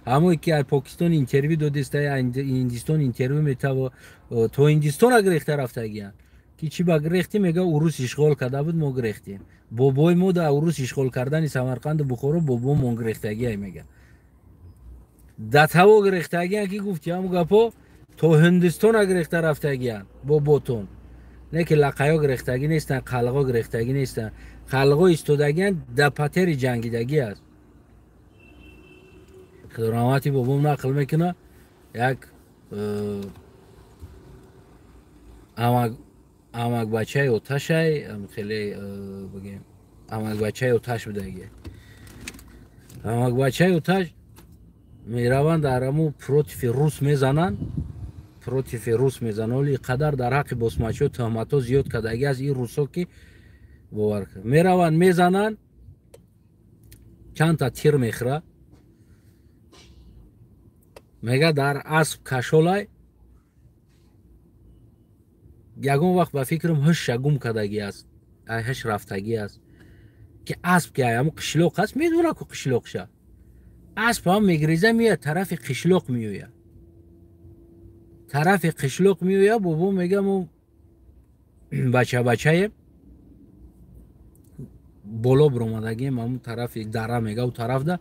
همون که از پاکستان اینترویو دادسته هندوستان اینترویو میته تو هندوستان گرفته رفتگیان که چی با گرفتی میگه روس اشغال کرده بود ما گرفتیم بابای ما در روس اشغال کردن سمرقند بخارا بابا ما گرفتگی میگه دتاو گرفتگی که گفتی همون گپا تو هندوستان گرفته رفتگیان باباتون نه که لقایا گرفتگی نیستن خلقا گرفتگی نیستن خلقا ایستادگیان دپتر جنگیدگی است خدماتی بابام نقل میکنه یک امک بچه اوتاشای خیلی بگیم امک بچه اوتاش بودگی امک بچه اوتاش میروند در همو پروتیف روس میزنن ولی قدر در حق بسماچی و تهمت ها زیاد کردگی از این روسا که باور کرد میروند میزنن چند تا تیر میخوره میگه در اسب کشولای یگون وقت به فکرم هش شگم کردگی است هش رفتگی است که اسب که همون قشلوق هست میدونه که قشلوق شه اسب هم میگریزه میاد طرف قشلوق میویه طرف قشلوق میویه بابا میگه مو بچه بالا برامدگیم همون طرف دره میگه و طرف ده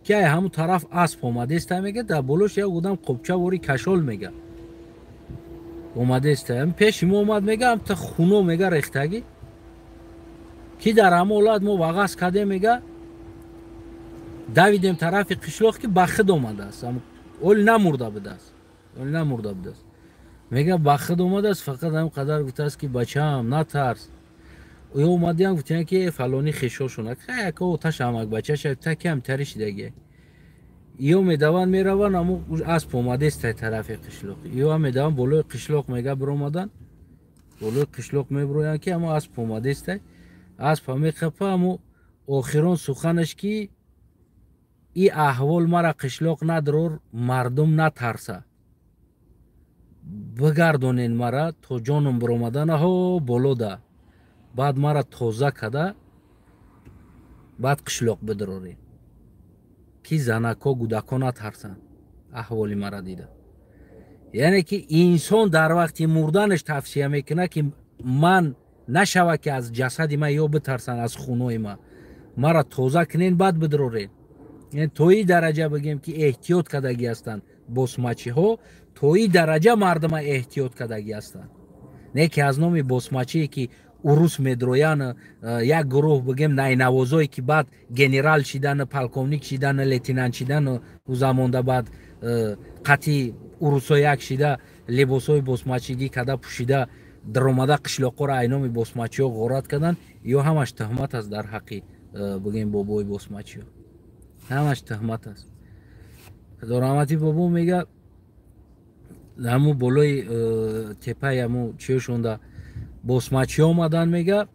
که همون طرف اسب اومده است میگه در بلوش یک بودم قبچه وری کشول میگه اومده است هم پیش ما اومد میگه هم تا خونو میگه ریختگی کی در هم اولاد ما وغاز کده میگه دویدیم طرف قشلوق که بخد اومده است اول نمورده بوده است میگه بخد اومده است فقط هم قدر گفته است که بچه هم نترس او اومدی هم گفتن که فلانی خیشو شونه که اوتاش همک بچه شد تا کم تریش دیگه یو میدوان میروان امو اسب اومده است طرف قشلوق یو هم میدوان بلوی قشلوق میگه برامدن بلوی قشلوق میبرویان که امو اسب اومده است اسب هم میخپه امو آخران سخنش که ای احوال مرا قشلوق ندرور مردم نترسه بگردونین مرا تو جانم برامدن ها بلو ده بعد مرا توزه کده بعد قشلوق بدرورین که زنکا گودکا نترسن احوالی مرا دیده یعنی که انسان در وقتی مردنش توصیه میکنه که من نشوه که از جسدی من یا بترسن از خونوی من مرا توزه کنین بعد بدرورین یعنی توی درجه بگیم که احتیاط کدگی هستن بسماچی ها توی درجه مردم احتیاط کدگی هستن نه که از نام بسماچی که روس میدرویان یک گروه بگیم نینوازایی که بعد گنرال شدن پلکونیک شدن لیتینانت شدن و زمانده بعد قطعی روسا یک شده لباسای بسماچیگی کده پوشیده در اومده قشلاقا را اینام بسماچی ها غارت کردن یا همش تهمت است در حقی بگیم بابای بسماچی ها همش تهمت است دارامتی بابا میگه همو بلوی تپه همو چیشونده بسماچی اومدن میگه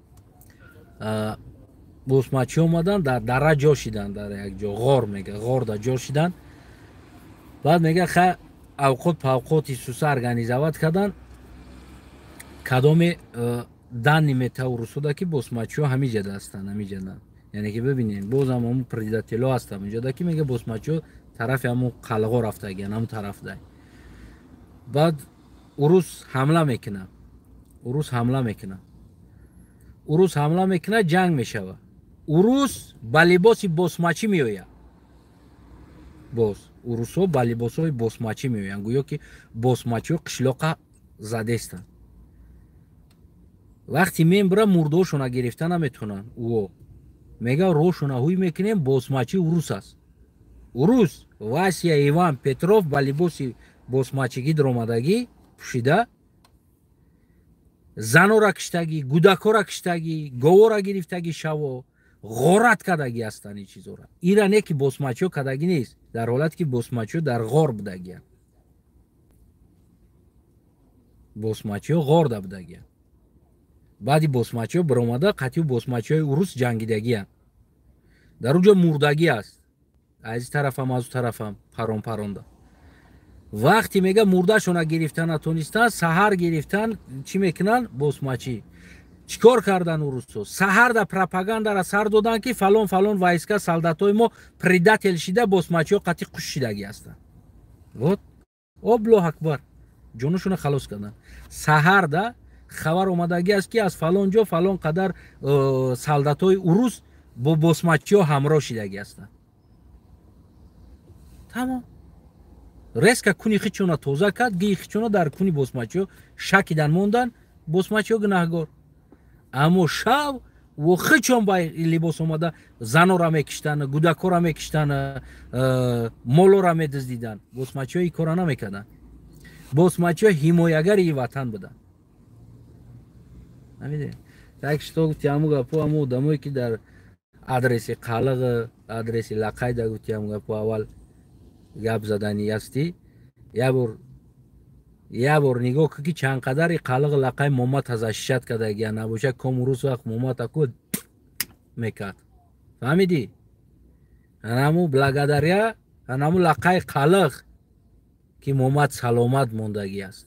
بسماچی اومدن در دره جا شدن در یک جا غار میگه غار در جا شدن بعد میگه خیلی اوقات پا اوقاتی سوسه ارگانیزوات کردن کدام دنی میته و رسوده که بسماچی ها همی جده هستن همی جدن یعنی که ببینین باز هم همون پریداتیلو هست همون جده که میگه بسماچی ها طرف همون قلقا رفته گیان همون طرف ده بعد روس حمله میکنه جنگ میشوه روس با لباس بسماچی میویه باز روس ها با لباس های بسماچی میویه گویا که بسماچی ها قشلاقه زده استن وقتی میم برا مرداشون گرفتن نمیتونن او میگه روشون هوی میکنیم بسماچی روس است روس Васия Иван Петров ба либоси босмачигӣ омадагӣ пӯшида занора киштагӣ, гудакора киштагӣ, говора гирифтагӣ, шаво ғорат кардагӣ ҳастанд. ин чизора ира не ки босмачиҳо кардагӣ нест, дар ҳолате ки босмачиҳо дар ғор будагиянд. босмачиҳо ғорда будагиянд. баъди босмачиҳо биромада қатъи босмачиҳои урус ҷангидагиянд. дар уҷо мурдагӣ аст. аз ин тарафам аз он тарафам парон-паронда. вақте мега мурдашона гирифта натонистанд, саҳар гирифтан чӣ мекунанд? Босмачӣ. чикор кардан урусҳо? Саҳарда пропагандара сар доданд ки фалон фалон вайска солдатои мо предател шида, босмачиҳо қатъи қуш шидагӣ ҳастанд. вот Аллоҳ акбар, ҷонашона халос карданд. Саҳарда хабар омадагӣ аст ки аз фалон ҷо фалон қадар солдатои урус бо босмачиҳо ҳамроҳ шидагӣ ҳастанд. тамом. резка куни хичона тоза кард, ги хичона дар куни босмачиҳо шакидан мондан, босмачиҳо гунаҳгор. аммо шав во хичон ба либос омада занора мекиштанд, гудакора мекиштанд, молора медиздиданд. босмачиҳо ин кора намекарданд. босмачиҳо ҳимоягари ин ватан буданд. намедонед. так што гуфти ҳамун гапо, ҳамун одамое ки дар адреси қалиғ, адреси лақайда гуфти ҳамун гапо аввал гап задани ҳастӣ. як бор нигоҳ кӣ ки чанд қадари қалиғ лақай момат азашишат кардагия набоша ком урус вақт момат аку мекард. фаҳмидӣ? анаму благодаря анаму лақай қалиғ ки момат саломат мондагӣ аст.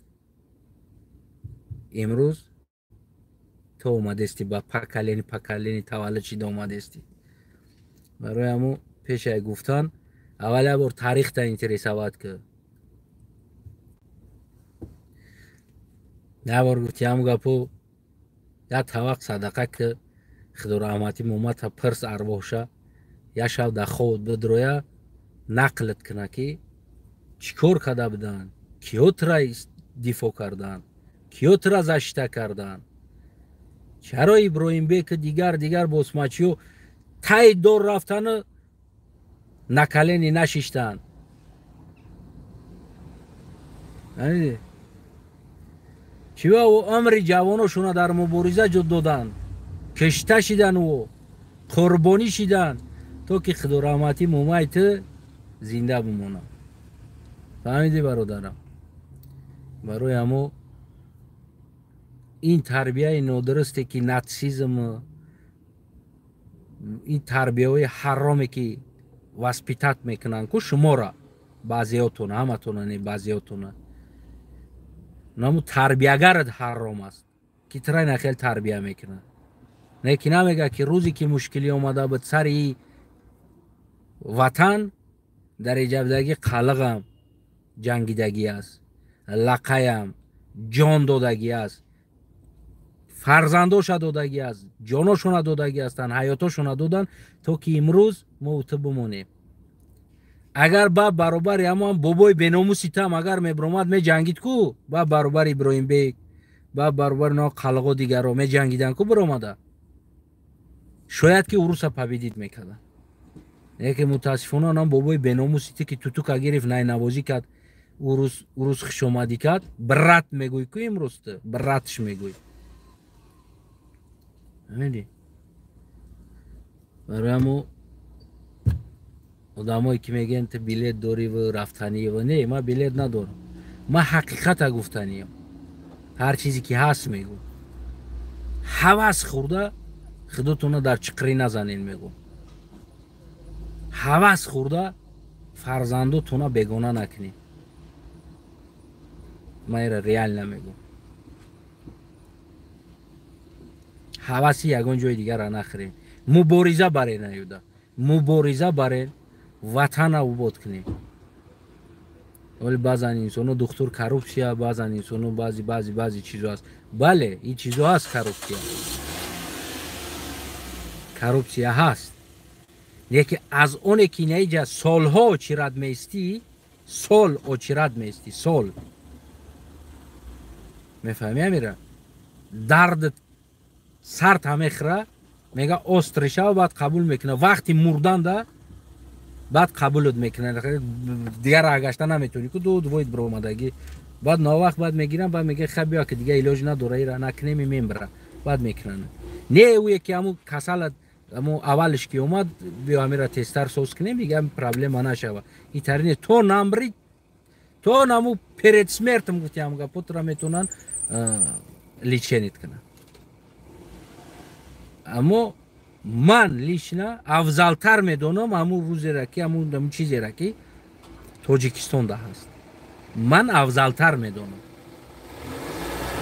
имрӯз то омадести ба поколени таваллуд шида омадести. барои ҳаму пешай гуфтан аввал як бор таърихта интересоват кӯ. як бор гуфти ҳамун гапо як тавақ садақа кӯ худораҳмати момата пирс арвоҳша як шав дар хобот бидроя нақлит куна ки чӣ кор карда буданд, киё тира дифоъ карданд, киё тира зашита карданд, чаро Иброҳимбек дигар босмачиҳо таи дор рафтану накалени нашиштанд. чиба умри ҷавоношона дар мубориза ҷо доданд, кишта шидану қурбонӣ шиданд то ки худораҳмати момаи ту зинда бимонад. фаҳмидӣ бародарам? барои ҳамо ин тарбияи нодурусте ки натсизм, ин тарбияҳои ҳароме ки васпитат мекунанд ку шумора, баъзеётона, ҳаматона не баъзеётона, наму тарбиягарат ҳаром аст ки тирай нахел тарбия мекунад. не ки намега ки рӯзе ки мушкилӣ омада буд сари ватан дар иҷабдагӣ қалиғам ҷангидагӣ аст, лақаям ҷон додагӣ аст, фарзандоша додагӣ аст, ҷоношона додагӣ ҳастанд, ҳаётошона доданд то ки имрӯз мо ӯту бимонем. агар ба баробари ҳамон бобои беномуси там агар мебиромад меҷангид ку, ба баробари Иброҳимбек, ба баробари но қалиғо дигаро меҷангиданд ку биромада, шояд ки уруса победид мекарданд. яке мутаассифона нам бобои беномуси ти ки тутука гирифт, найнавозӣ кард, урус хушомадӣ кард, брат мегӯй ку имрӯз ту братш мегӯй. амини барои ҳамо одамое ки мегӯянд ту билет дориву рафтаниву, не, ман билет надорам. ман ҳақиқата гуфтаниям, ҳар чизе ки ҳаст мегӯм. ҳавас хӯрда худотона дар чиқрӣ назанед мегӯм. ҳавас хӯрда фарзандотона бегона накунед. ман эра реально мегӯм. ҳаваси ягон ҷои дигара нахӯред. мубориза баред наёда, мубориза баред, ватана обод кунед. вале баъзан инсоно духтур коррупсия, баъзан инсоно баъзи чизо ҳаст. бале ин чизо ҳаст, коррупсия ҳаст. лекин аз оне ки наиҷа солҳо очирад меистӣ, сол очирад меистӣ, сол мефаҳмӣ амира? дардат сард ҳамехӯра, мега остришава баъд қабул мекуна. вақти мурданда بعد قبولت میکنن دیگه راه گشته نمیتونی که دو باید برو اومدگی بعد ناوقت بعد میگیرن بعد میگه خب بیا که دیگه علاج نداره ای را نکنه میبره بعد میکنن نه او یکی همون کسل همون اولش که اومد بیا همیرا تستر سوز کنیم دیگه هم پرابلم نشوه این ترینه تو نمبری تو نمو перед смертью گفتی هم گفت پتر میتونن لیچنیت کنن اما من لیشنا افضلتر میدونم همون روزی را که همون چیزی را که توجیکستان ده هست من افضلتر میدونم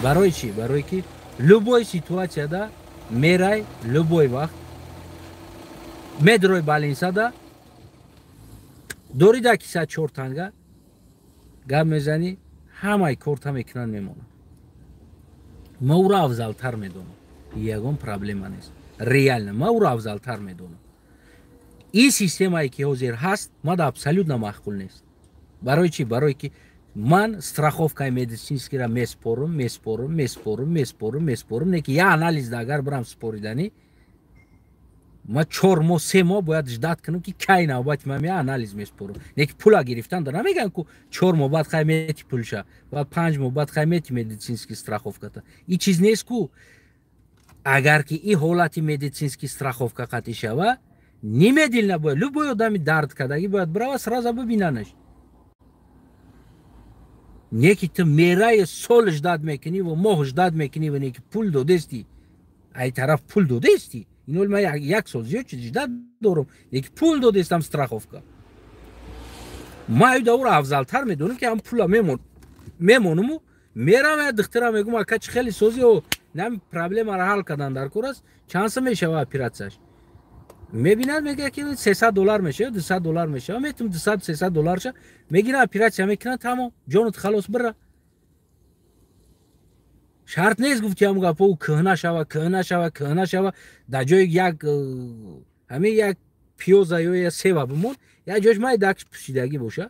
برای چی؟ برای که любой سیتواسیا ده میرای любой وقت میدروی بالینسا ده دوری ده کیسه چورتانگا گم میزنی همه کورت هم اکنان میمونه ما او را افضلتر میدونم یکم پرابلم نیست ریال ما او را افضلتر میدونم این سیستم هایی که حاضر هست ما ده ابسولوت نمخکول نیست برای چی؟ برای که من страховкай медицинский را میسپورم نه که یه انالیز ده اگر برم سپوریدنی ما 4 ماه 3 ماه باید جداد کنم که کی نوبت من انالیز میسپورم نه که پولا گرفتن دارم میگن که 4 ماه بعد خیمتی پولشه و 5 ماه بعد خیمتی медицинский страховка تا این چیز نیست که اگر که این حالت медицинский страховка قطعی شوه نمیدیل نباید любой آدمی درد کردگی باید برای سرازا ببیننش نه که تو میرای سال جداد میکنی و ماه جداد میکنی و نه که پول دادستی ای طرف پول دادستی اینول من یک سال زیاد جداد دارم یک پول دادستم страховка ما ای دور افضلتر میدونم که هم پولا میمونم و میرم دخترم میگم اکاچ خیلی سوزی و نم پرابلم را حل کردن در کورس چانس میشه اپراتساش میبینن میگه که $300 میشه $200 میشه میتونم $200-300 شه میگیرن اپراتسیا میکنن تمام جونت خلاص بره شرط نیست گفتی هم گپو کهنه شوه در جای یک همه یک پیوزا یا سیوا بمون یا جاش مای دکش پوشیدگی باشه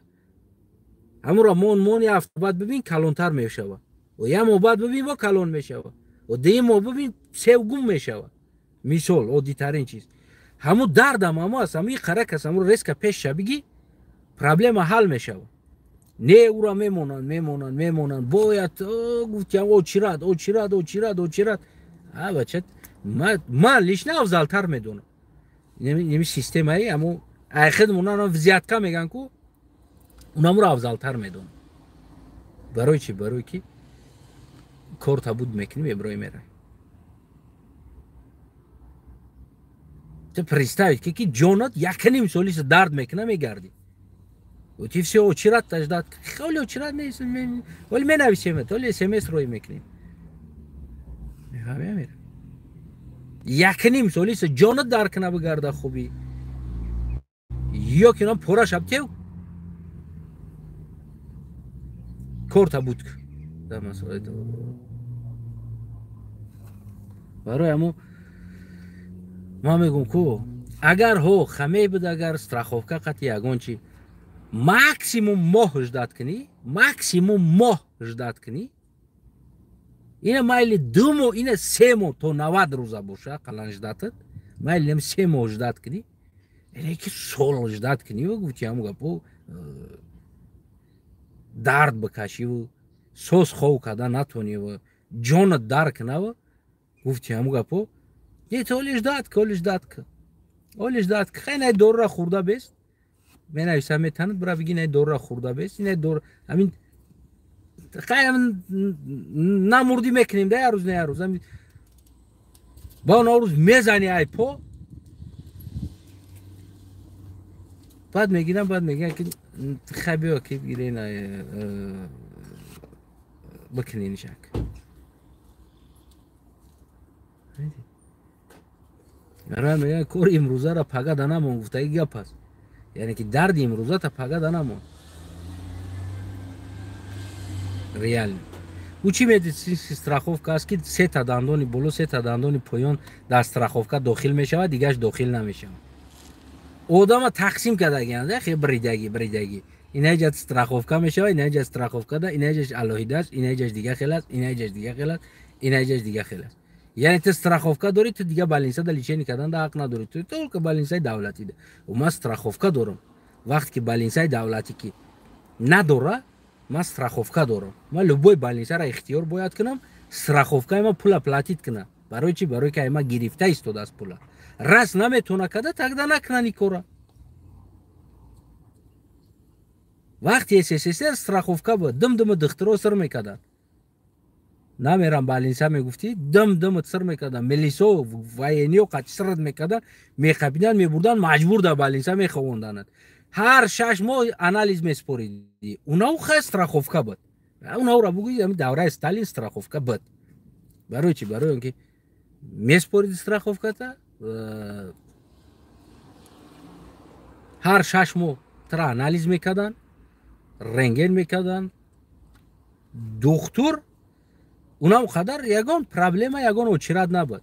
همون را مون یا هفته بعد ببین کلانتر میشوه و یه ماه بعد ببین با کلان میشوه و دیگه ماه ببین سیو گم میشوه مثال عادی ترین چیز همون دردم هم هست همون خرک هست همون ریسک پیش بگی پرابلم حل میشوه نه او را میمونن باید گفتی او چیراد بچه من لیش نه افضلتر میدونم نمی سیستم هایی اما خودمون هم زیادکا میگن که اونم را افضلتر میدونم برای چی؟ برای که کار تبود میکنیم برای میره تو پریستاوید که جانات یک نیم سالیس درد میکنه میگردی و تی все очерад تجداد خیلی очерад نیست ولی می نویسیم ولی SMS روی میکنیم میفهمی امیر یک نیم سالیس جانت درک نبگرده خوبی یا که نام پورا شب تیو کورتا بود در مسئله تو برای همون ما میگم که اگر هو خمه بده اگر страховка قطعی اگون چی максимум ماه جداد کنی اینه مایل 2 ماه اینه 3 ماه تو 90 روزه باشه قلن جدادت مایل هم 3 ماه جداد کنی اینه که سال جداد کنی و گفتی همون گپو درد بکشی و سوز خو کده نتونی و جانت درک نو گفتی همون گپو یه تو اولش داد که خیلی دور را خورده بیست من ایسا میتند برای بگی نه دور را خورده بیست نه دور همین خیلی نموردی میکنیم ده یه روز با نوروز میزنی ای پا بعد میگن که خیلی ها که بگیره نه بکنین شک مرا میگن کور امروزه را پگه دانمون گفته ای گپ هست یعنی که درد امروزه تا پگه دانمون ریال او چی медицинский страховка است که 3 تا دندان بالا 3 تا دندان پایین در страховка داخل میشه دیگهش داخل نمیشه آدم تقسیم کرده گنده خیلی بریدگی اینا جات страховка میشه اینا جات страховка ده اینا جاش الهیده است اینا جاش دیگه خیلی است اینا جاش دیگه خیلی است اینا جاش دیگه خیلی است یعنی تو страховка داری تو دیگه بالینسا دلیچه کردن ده حق نداری تو که بالینسای دولتی ده و ما страховка دارم вақте ки балинсаи давлатӣ ки надора ман страховка дорам ман любой балинсаро ихтиёр бояд кунам страховкаи ман пула платит кунам барои чӣ барои ки ай ман гирифта истодааст пула рас наметавона када тагда накунан ин кора вақти ссср страховка буд дум духтуро сир мекарданд намерам балинса мегуфтӣ дум сир мекарданд милисо воениё қачи сират мекарданд меқабиданд мебурданд маҷбур дар балинса меховонданд ҳар 6 моҳ анализ меспоридӣ унау хай страховка буд унаура бугӯи давраи сталин страховка буд барои чӣ барои он ки меспориди страховката ҳар 6 моҳ тра анализ мекарданд рентген мекарданд духтур унам қадар ягон проблема ягон очират набуд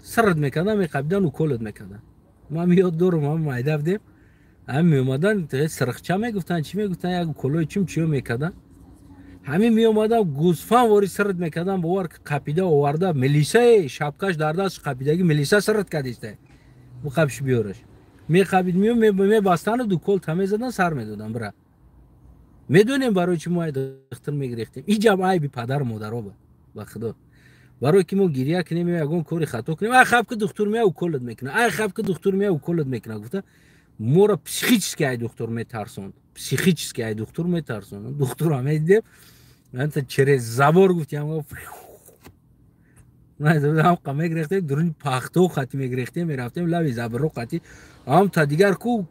сират мекарданд меқабиданд уколат мекарданд ман ёд дорам ҳам майда будем ҳамин меомаданд сирихча мегуфтанд чӣ мегуфтанд як уколои чиё мекарданд ҳамин меомаданд гӯсфанд вори сират мекарданд бовар қапида оварда милисаи шапкаш дар даст қапидаги милиса сират кардиста буқабиш биёраш меқабид мебастану укол тамезадан сар медоданд бира медонем барои чӣ мо духтур мегирифтем ин ҷам айби падару модаро буд ба худо барои ки мо гирия кунем ягон кори хато кунем ай хаб ки духтур мея уколат мекунад ай хаб ки духтур мея уколат мекунад гуфта моро психически ай духтур метарсонд психически ай духтур метарсонд духтур ҳаме дидем анта через забор гуфтем ҳам мегирехтем дуруни пахто хати мегирехтем мерафтем лаби заборро хати ҳам та дигар ку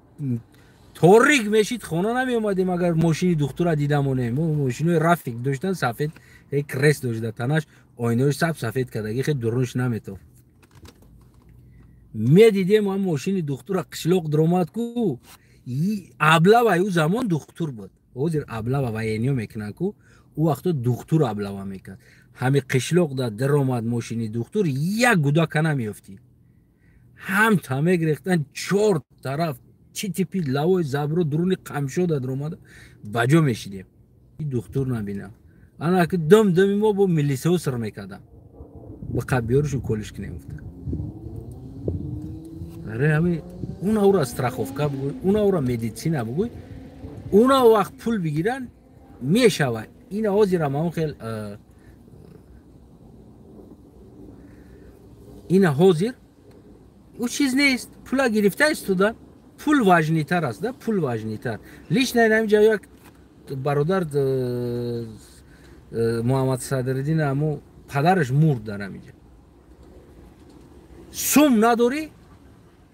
торик мешид хона намеомадем агар мошини духтура дида монем мошинои рафик доштан сафед крес дошта танаш ойнаош сафед кардаги хеле дуруш наметофт медидем ҳам мошини духтура қишлоқ диромад ку аблава ӯ замон духтур буд ҳозир аблава воениё мекунанд ку ӯ вақто духтур аблава мекард ҳами қишлоқ да диромад мошини духтур як гудака намеёфтӣ ҳам та мегирехтанд 4 тараф чӣ типи лавои забро дуруни қамшода диромада ба ҷо мешидем ин духтур набинам ана ки думи мо бо милисао сир мекардам ба қабиёрш уколиш кунем гуфта аре ҳами унаура страховка бугӯй унаура медицина бугӯй уна вақт пул бигиранд мешавад ина ҳозирам ҳамон хел ина ҳозир ӯ чиз нест пула гирифта истодан пул важнитар аст да пул важнитар лично намиҷа як бародар муҳаммад садриддин амо падараш мурд дар намиҷа сум надорӣ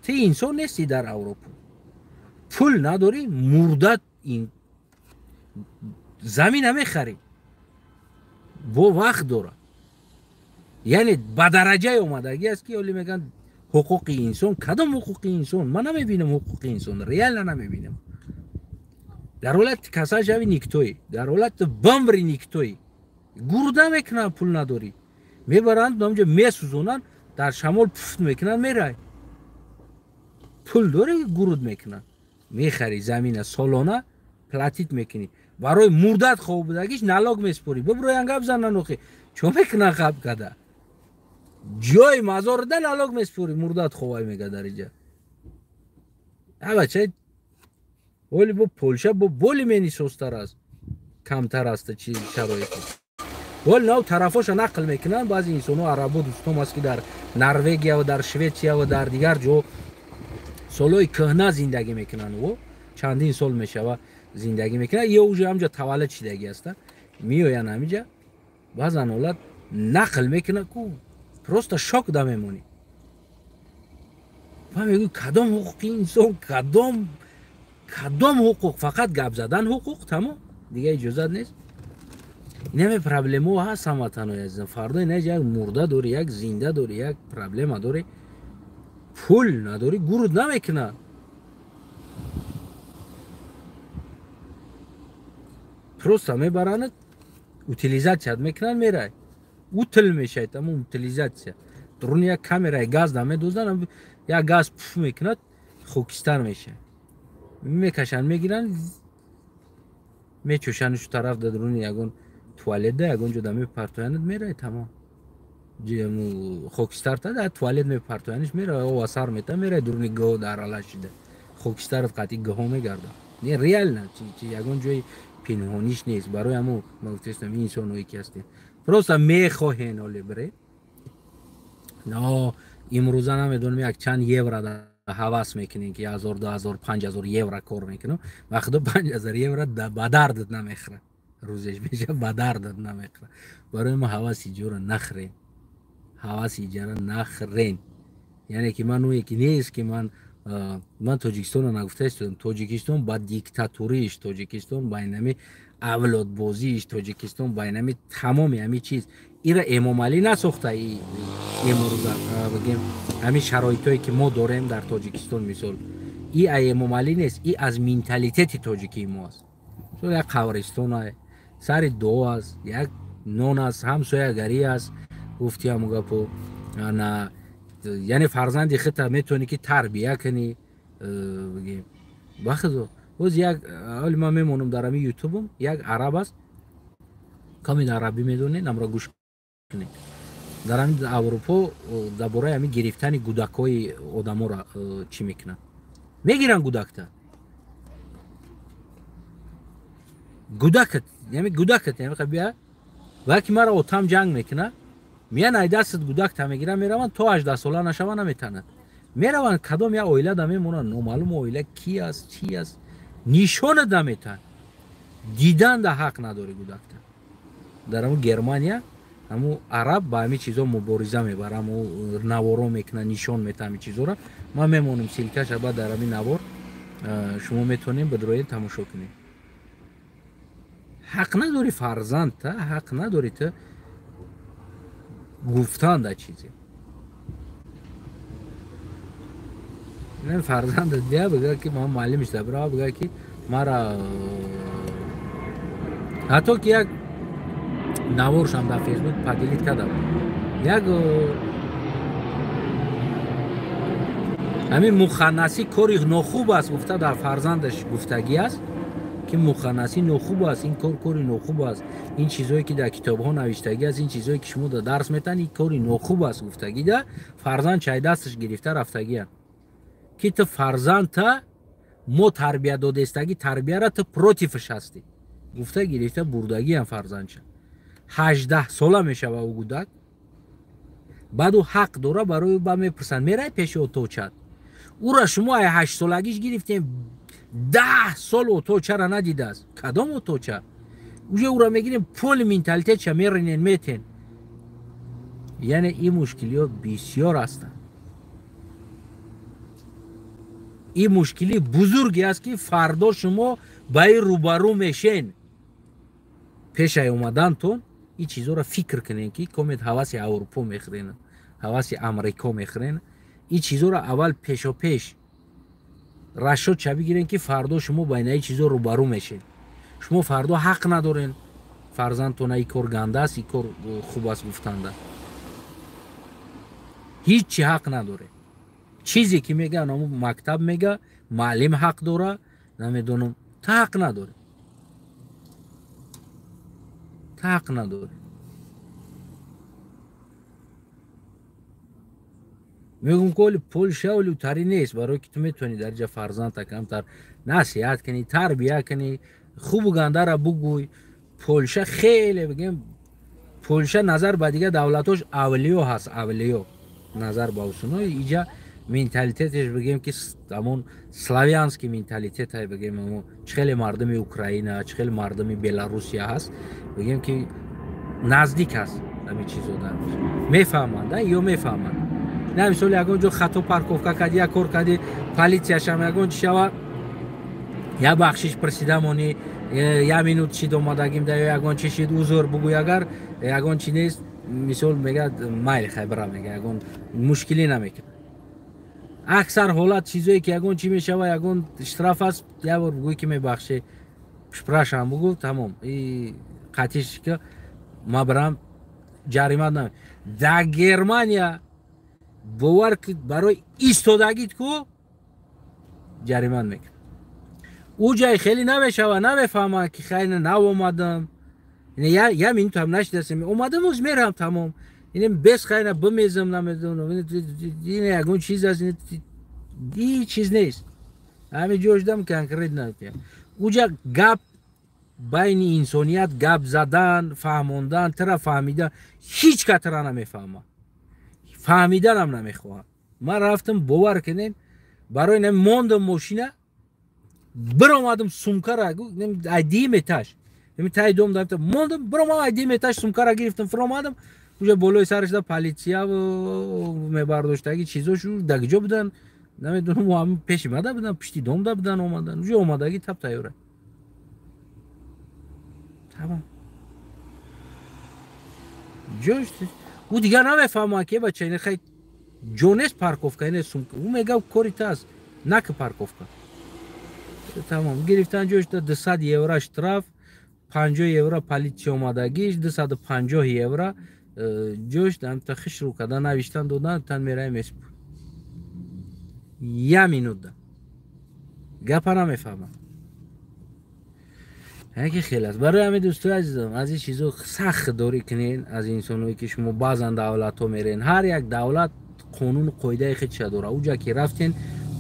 ти инсон нести дар авропа пул надорӣ мурда замина мехарӣ бо вақт дора яъне ба дараҷае омадаги аст ки оли мегӯянд ҳуқуқи инсон кадом ҳуқуқи инсон ман намебинам ҳуқуқи инсон реально намебинам дар ҳолати касашави никтоӣ дар ҳолати бамри никтоӣ гурда мекунанд пул надорӣ мебаранд намҷа месӯзонанд дар шамол пуфт мекунанд мерай пул дорӣ гуруд мекунанд мехарӣ замина солона платит мекунӣ барои мурдат хоб будагиш налог меспорӣ биброян гап занан охи чо мекунанд хаб када ҷои мазорида налог меспорӣ мурдат ховай мега дар иҷа авачай оли бо полша бо боли менисостар аст камтар аст чи шароити оли нав тарафоша нақл мекунанд баъзи инсоно арабо дӯстом аст ки дар норвегия ва дар шветсия ва дар дигар ҷо солҳои кӯҳна зиндагӣ мекунанд во чандин сол мешава зиндагӣ мекунанд ё уже ҳамҷа таваллуд шидагӣ аста меоянд ҳамиҷа баъзан ҳолат нақл мекунанд ку просто шок да мемонӣ ва мегӯй кадом ҳуқуқи инсон кадом ҳуқуқ фақат гап задан ҳуқуқ тамом дига иҷозат нест инаме проблемаҳо ҳаст ҳамватанои азизам фардо инаҷ як мурда дорӣ як зинда дорӣ як проблема дорӣ пул надорӣ гуруд намекунад просто мебаранад утилизатсият мекунанд мерай утил мешавад тамом утилизатсия дуруни як камераи газ да медозанд як газ пуф мекунад хокистар мешавад мекашанд мегиранд мечӯшанд шу тараф да дуруни ягон туалет да ягон ҷо да мепартоянад мерай тамом хокистарта да туалет мепартояниш мерай ова сар мета мерай дуруни гоҳ дар ала шида خاکسترت قطعی گها میگردم نه ریال نه چی یگان جای پنهانیش نیست برای همون من گفتم این انسانایی که هستین درست میخواهین ولی بره نه امروزه نمیدونم یک چند یورو در حواس میکنین که 1000 2000 5000 یورو کار میکنم وقتا 5000 یورو به دردت نمیخوره روزش میشه به دردت نمیخوره برای ما حواس ایجور نخرین حواس ایجور نخرین یعنی که من اون یکی نیست که من تاجیکستان رو نگفته استم تاجیکستان با دیکتاتوریش تاجیکستان با اینمی اولاد بازیش تاجیکستان با اینمی تمام همین چیز ایرا امام علی نساخته امروز بگیم همین شرایطایی که ما داریم در تاجیکستان مثال این امام علی نیست این از مینتالیته تاجیکی ماست تو یک قبرستان است سر دو است یک نون است همسایه‌گری است گفتی هم گپو نه یعنی فرزند خودت میتونی که تربیت کنی بگیم بخدا باز یک حالا من میمونم در همین یوتیوبم یک عرب است کمی عربی میدونه نمرا گوش کنید در همین اروپا درباره همین گرفتن کودکای آدما را چی میکنن میگیرن کودکت یعنی کودکت یعنی بیا وقتی مرا اوتام جنگ میکنه میان ای دست کودک تا میگیرن میرون تا 18 ساله نشوه نمیتونن میرون کدام یا اویله دا میمونن نامعلوم اویله کی است چی است نشون نمیتن دیدن دا حق نداره کودک در همون گرمانیا همون عرب با همین چیزا مبارزه میبره همون نوارو میکنه نشون میتن همین چیزا را ما میمونیم سیلکش بعد در همین نوار شما میتونیم به درایه تماشا کنید حق نداری فرزند تا حق نداری تا گفتن در چیزی این فرزند بیا بگه که ما معلمش دبرا بگه که مرا حتی که یک نوارش هم در فیسبوک پدیلیت کردم یک همین مخنثی کاری ناخوب است گفته در فرزندش گفتگی است که مخنثی ناخوب است این کاری ناخوب است این چیزایی که در کتاب ها نوشتگی است این چیزایی که شما در درس میتن این کاری ناخوب است گفتگی ده فرزند چای دستش گرفته رفتگی است که تو فرزند تا ما تربیت دادستگی تربیت را تو پروتیفش هستی گفته گرفته بردگی هم فرزند شد 18 ساله میشه و او کودک بعد او حق داره برای با میپرسن میره پیش اتوچت او را شما 8 سالگیش گرفتیم 10 سال اتوچه را ندیده است کدام اتوچه او را میگیریم پول مینتالیته چه میرینین میتین یعنی این مشکلی ها بسیار هستند این مشکلی بزرگی است که فردا شما بای روبرو میشین پیش اومدن تون این چیزا را فکر کنین که کامت حواس اروپا میخرین حواس امریکا میخرین این چیزا را اول پیش و پیش رشاد چه بگیرین که فردا شما بین این چیزا روبرو میشین شما فردا حق ندارین فرزندتون این کار گنده است این کار خوب است گفتنده هیچ حق نداره چیزی که میگه نامو مکتب میگه معلم حق داره نمیدونم تا حق نداره تا حق نداره میگم کل پول شاولوتری نیست برای که تو میتونی در جا فرزند تا کمتر نصیحت کنی تربیت کنی خوب و گنده را بگوی پولشه خیلی بگیم پولشه نظر به دیگه دولتاش اولیو هست اولیو نظر به اوسونا اینجا مینتالیتش بگیم که همون سلاویانسکی مینتالیتت های بگیم همون چخیلی مردم اوکراین چخیلی مردم بلاروسیا هست بگیم که نزدیک هست همین چیزو در میفهمند یا میفهمند نه مثال یگان جو خطا پارکوفکا کردی یا کار کردی پلیسیاش هم یگان چی شود یا بخشش پرسیدمونی یا مینوت چی دومادگیم در یگان چی شید اوزور بگوی اگر یگان چی نیست مثال میگه مایل خبره میگه یگان مشکلی نمیکنه اکثر حالت چیزایی که یگان چی میشه و یگان اشتراف است یا بار بگوی که میبخشه پراش هم بگو تمام این قطعش که ما برام جریمه نمی در گرمانیا باور که برای ایستادگیت کو جریمه میکنه او جای خیلی نمیشه و نمیفهمه که خیلی نو اومدم یا مینوت هم نشدستم اومدم از میرم تمام اینم بس خیلی بمیزم نمیدونم این یگون چیز از این چیز نیست همین جوش دم کنکریت نکه اوجا گپ بین انسانیت گپ زدن فهموندن ترا فهمیدن هیچ کترا نمیفهمه فهمیدن هم نمیخواه من رفتم باور کنین برای نمی موندم ماشینه برآمدم سومکا را ایدی متاش نمی تای دوم داشتم موندم برام ایدی متاش سومکا را گرفتم فرامادم اونجا بالای سرش دا پلیسیا و میبرداشتگی چیزاشو دگجا بودن نمیدونم و هم پیش ماده بودن پشتی دوم دا بودن اومدن اونجا اومدگی تب تایوره تمام جوش او دیگر نمیفهمه که بچه اینه خیلی جونست پارکوفکا اینه سومکا او میگه کوری تاز نک پارکوفکا تمام گرفتن جوش دا 200 یورو اشتراف 50 یورو پلیسی اومدگیش 250 یورو جوش دم تخش رو کده نوشتن دادن تن میره میسپ یه مینوت ده گپا نمیفهمم هنگی خیلی است برای همه دوستای عزیزم از این چیزا سخت داری کنین از انسانایی که شما بعضن دولت ها میرین هر یک دولت قانون قاعده خودش داره اونجا که رفتین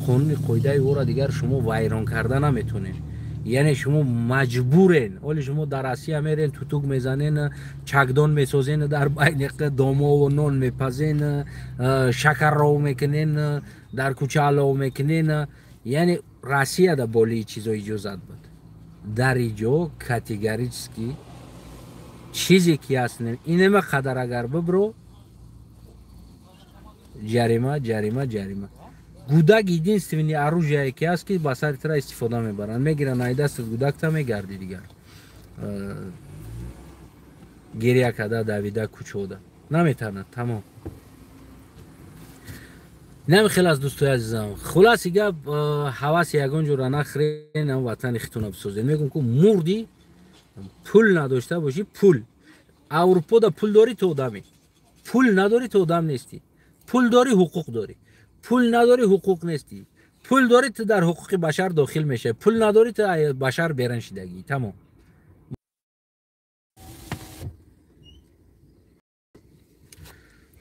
قانون قاعده او را دیگر شما ویران کردن نمیتونین یعنی شما مجبورین ولی شما در آسیا میرین توتوک میزنین چکدان میسازین در بین داما و نان میپزین شکر رو میکنین در کوچه علو میکنین یعنی روسیه در بالی چیزا اجازت بود در اینجا کاتگوریسکی چیزی که هستن اینم قدر اگر ببرو جریمه گودک единственный оружие که هست که با سر تر استفاده میبرن میگیرن ای دست گودک تا میگردی دیگر گریه کده دویده کوچوده نمیتونه تمام نمی خیلی از دوستای عزیزم خلاص گپ حواس یگان جور نخرین وطن خیتون بسازین میگم که مردی پول نداشته باشی پول اروپا دا پول داری تو آدمی پول نداری تو آدم نیستی پول داری حقوق داری پول نداری حقوق نیستی پول داری تو در حقوق بشر داخل میشه پول نداری تو بشر بیرون شدگی تمام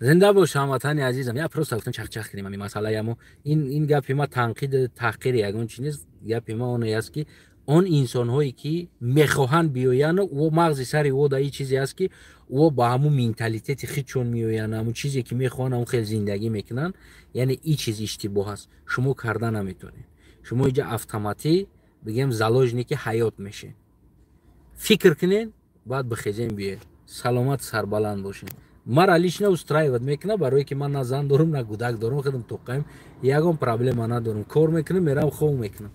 زنده باش هموطن عزیزم یا پروسا گفتم چخ کنیم این مسئله اما این گپ ما تنقید تحقیر یگان چی نیست گپ ما اون است که اون انسان هایی که میخواهند بیاین و مغز سری و دایی چیزی است که و با همون مینتالیته خودشون میاین همون چیزی که میخوان اون خیلی زندگی میکنن یعنی این چیز اشتباه است شما کردن نمیتونین شما اینجا اتوماتیک بگیم زلاجنی که حیات میشه فکر کنین بعد بخیزین بیه سلامت سربلند باشین مرا лично устраивает میکنه برای که من نه زن دارم نه گودک دارم خودم توقعیم یگان پرابلم ندارم کار میکنم میرم خوب میکنم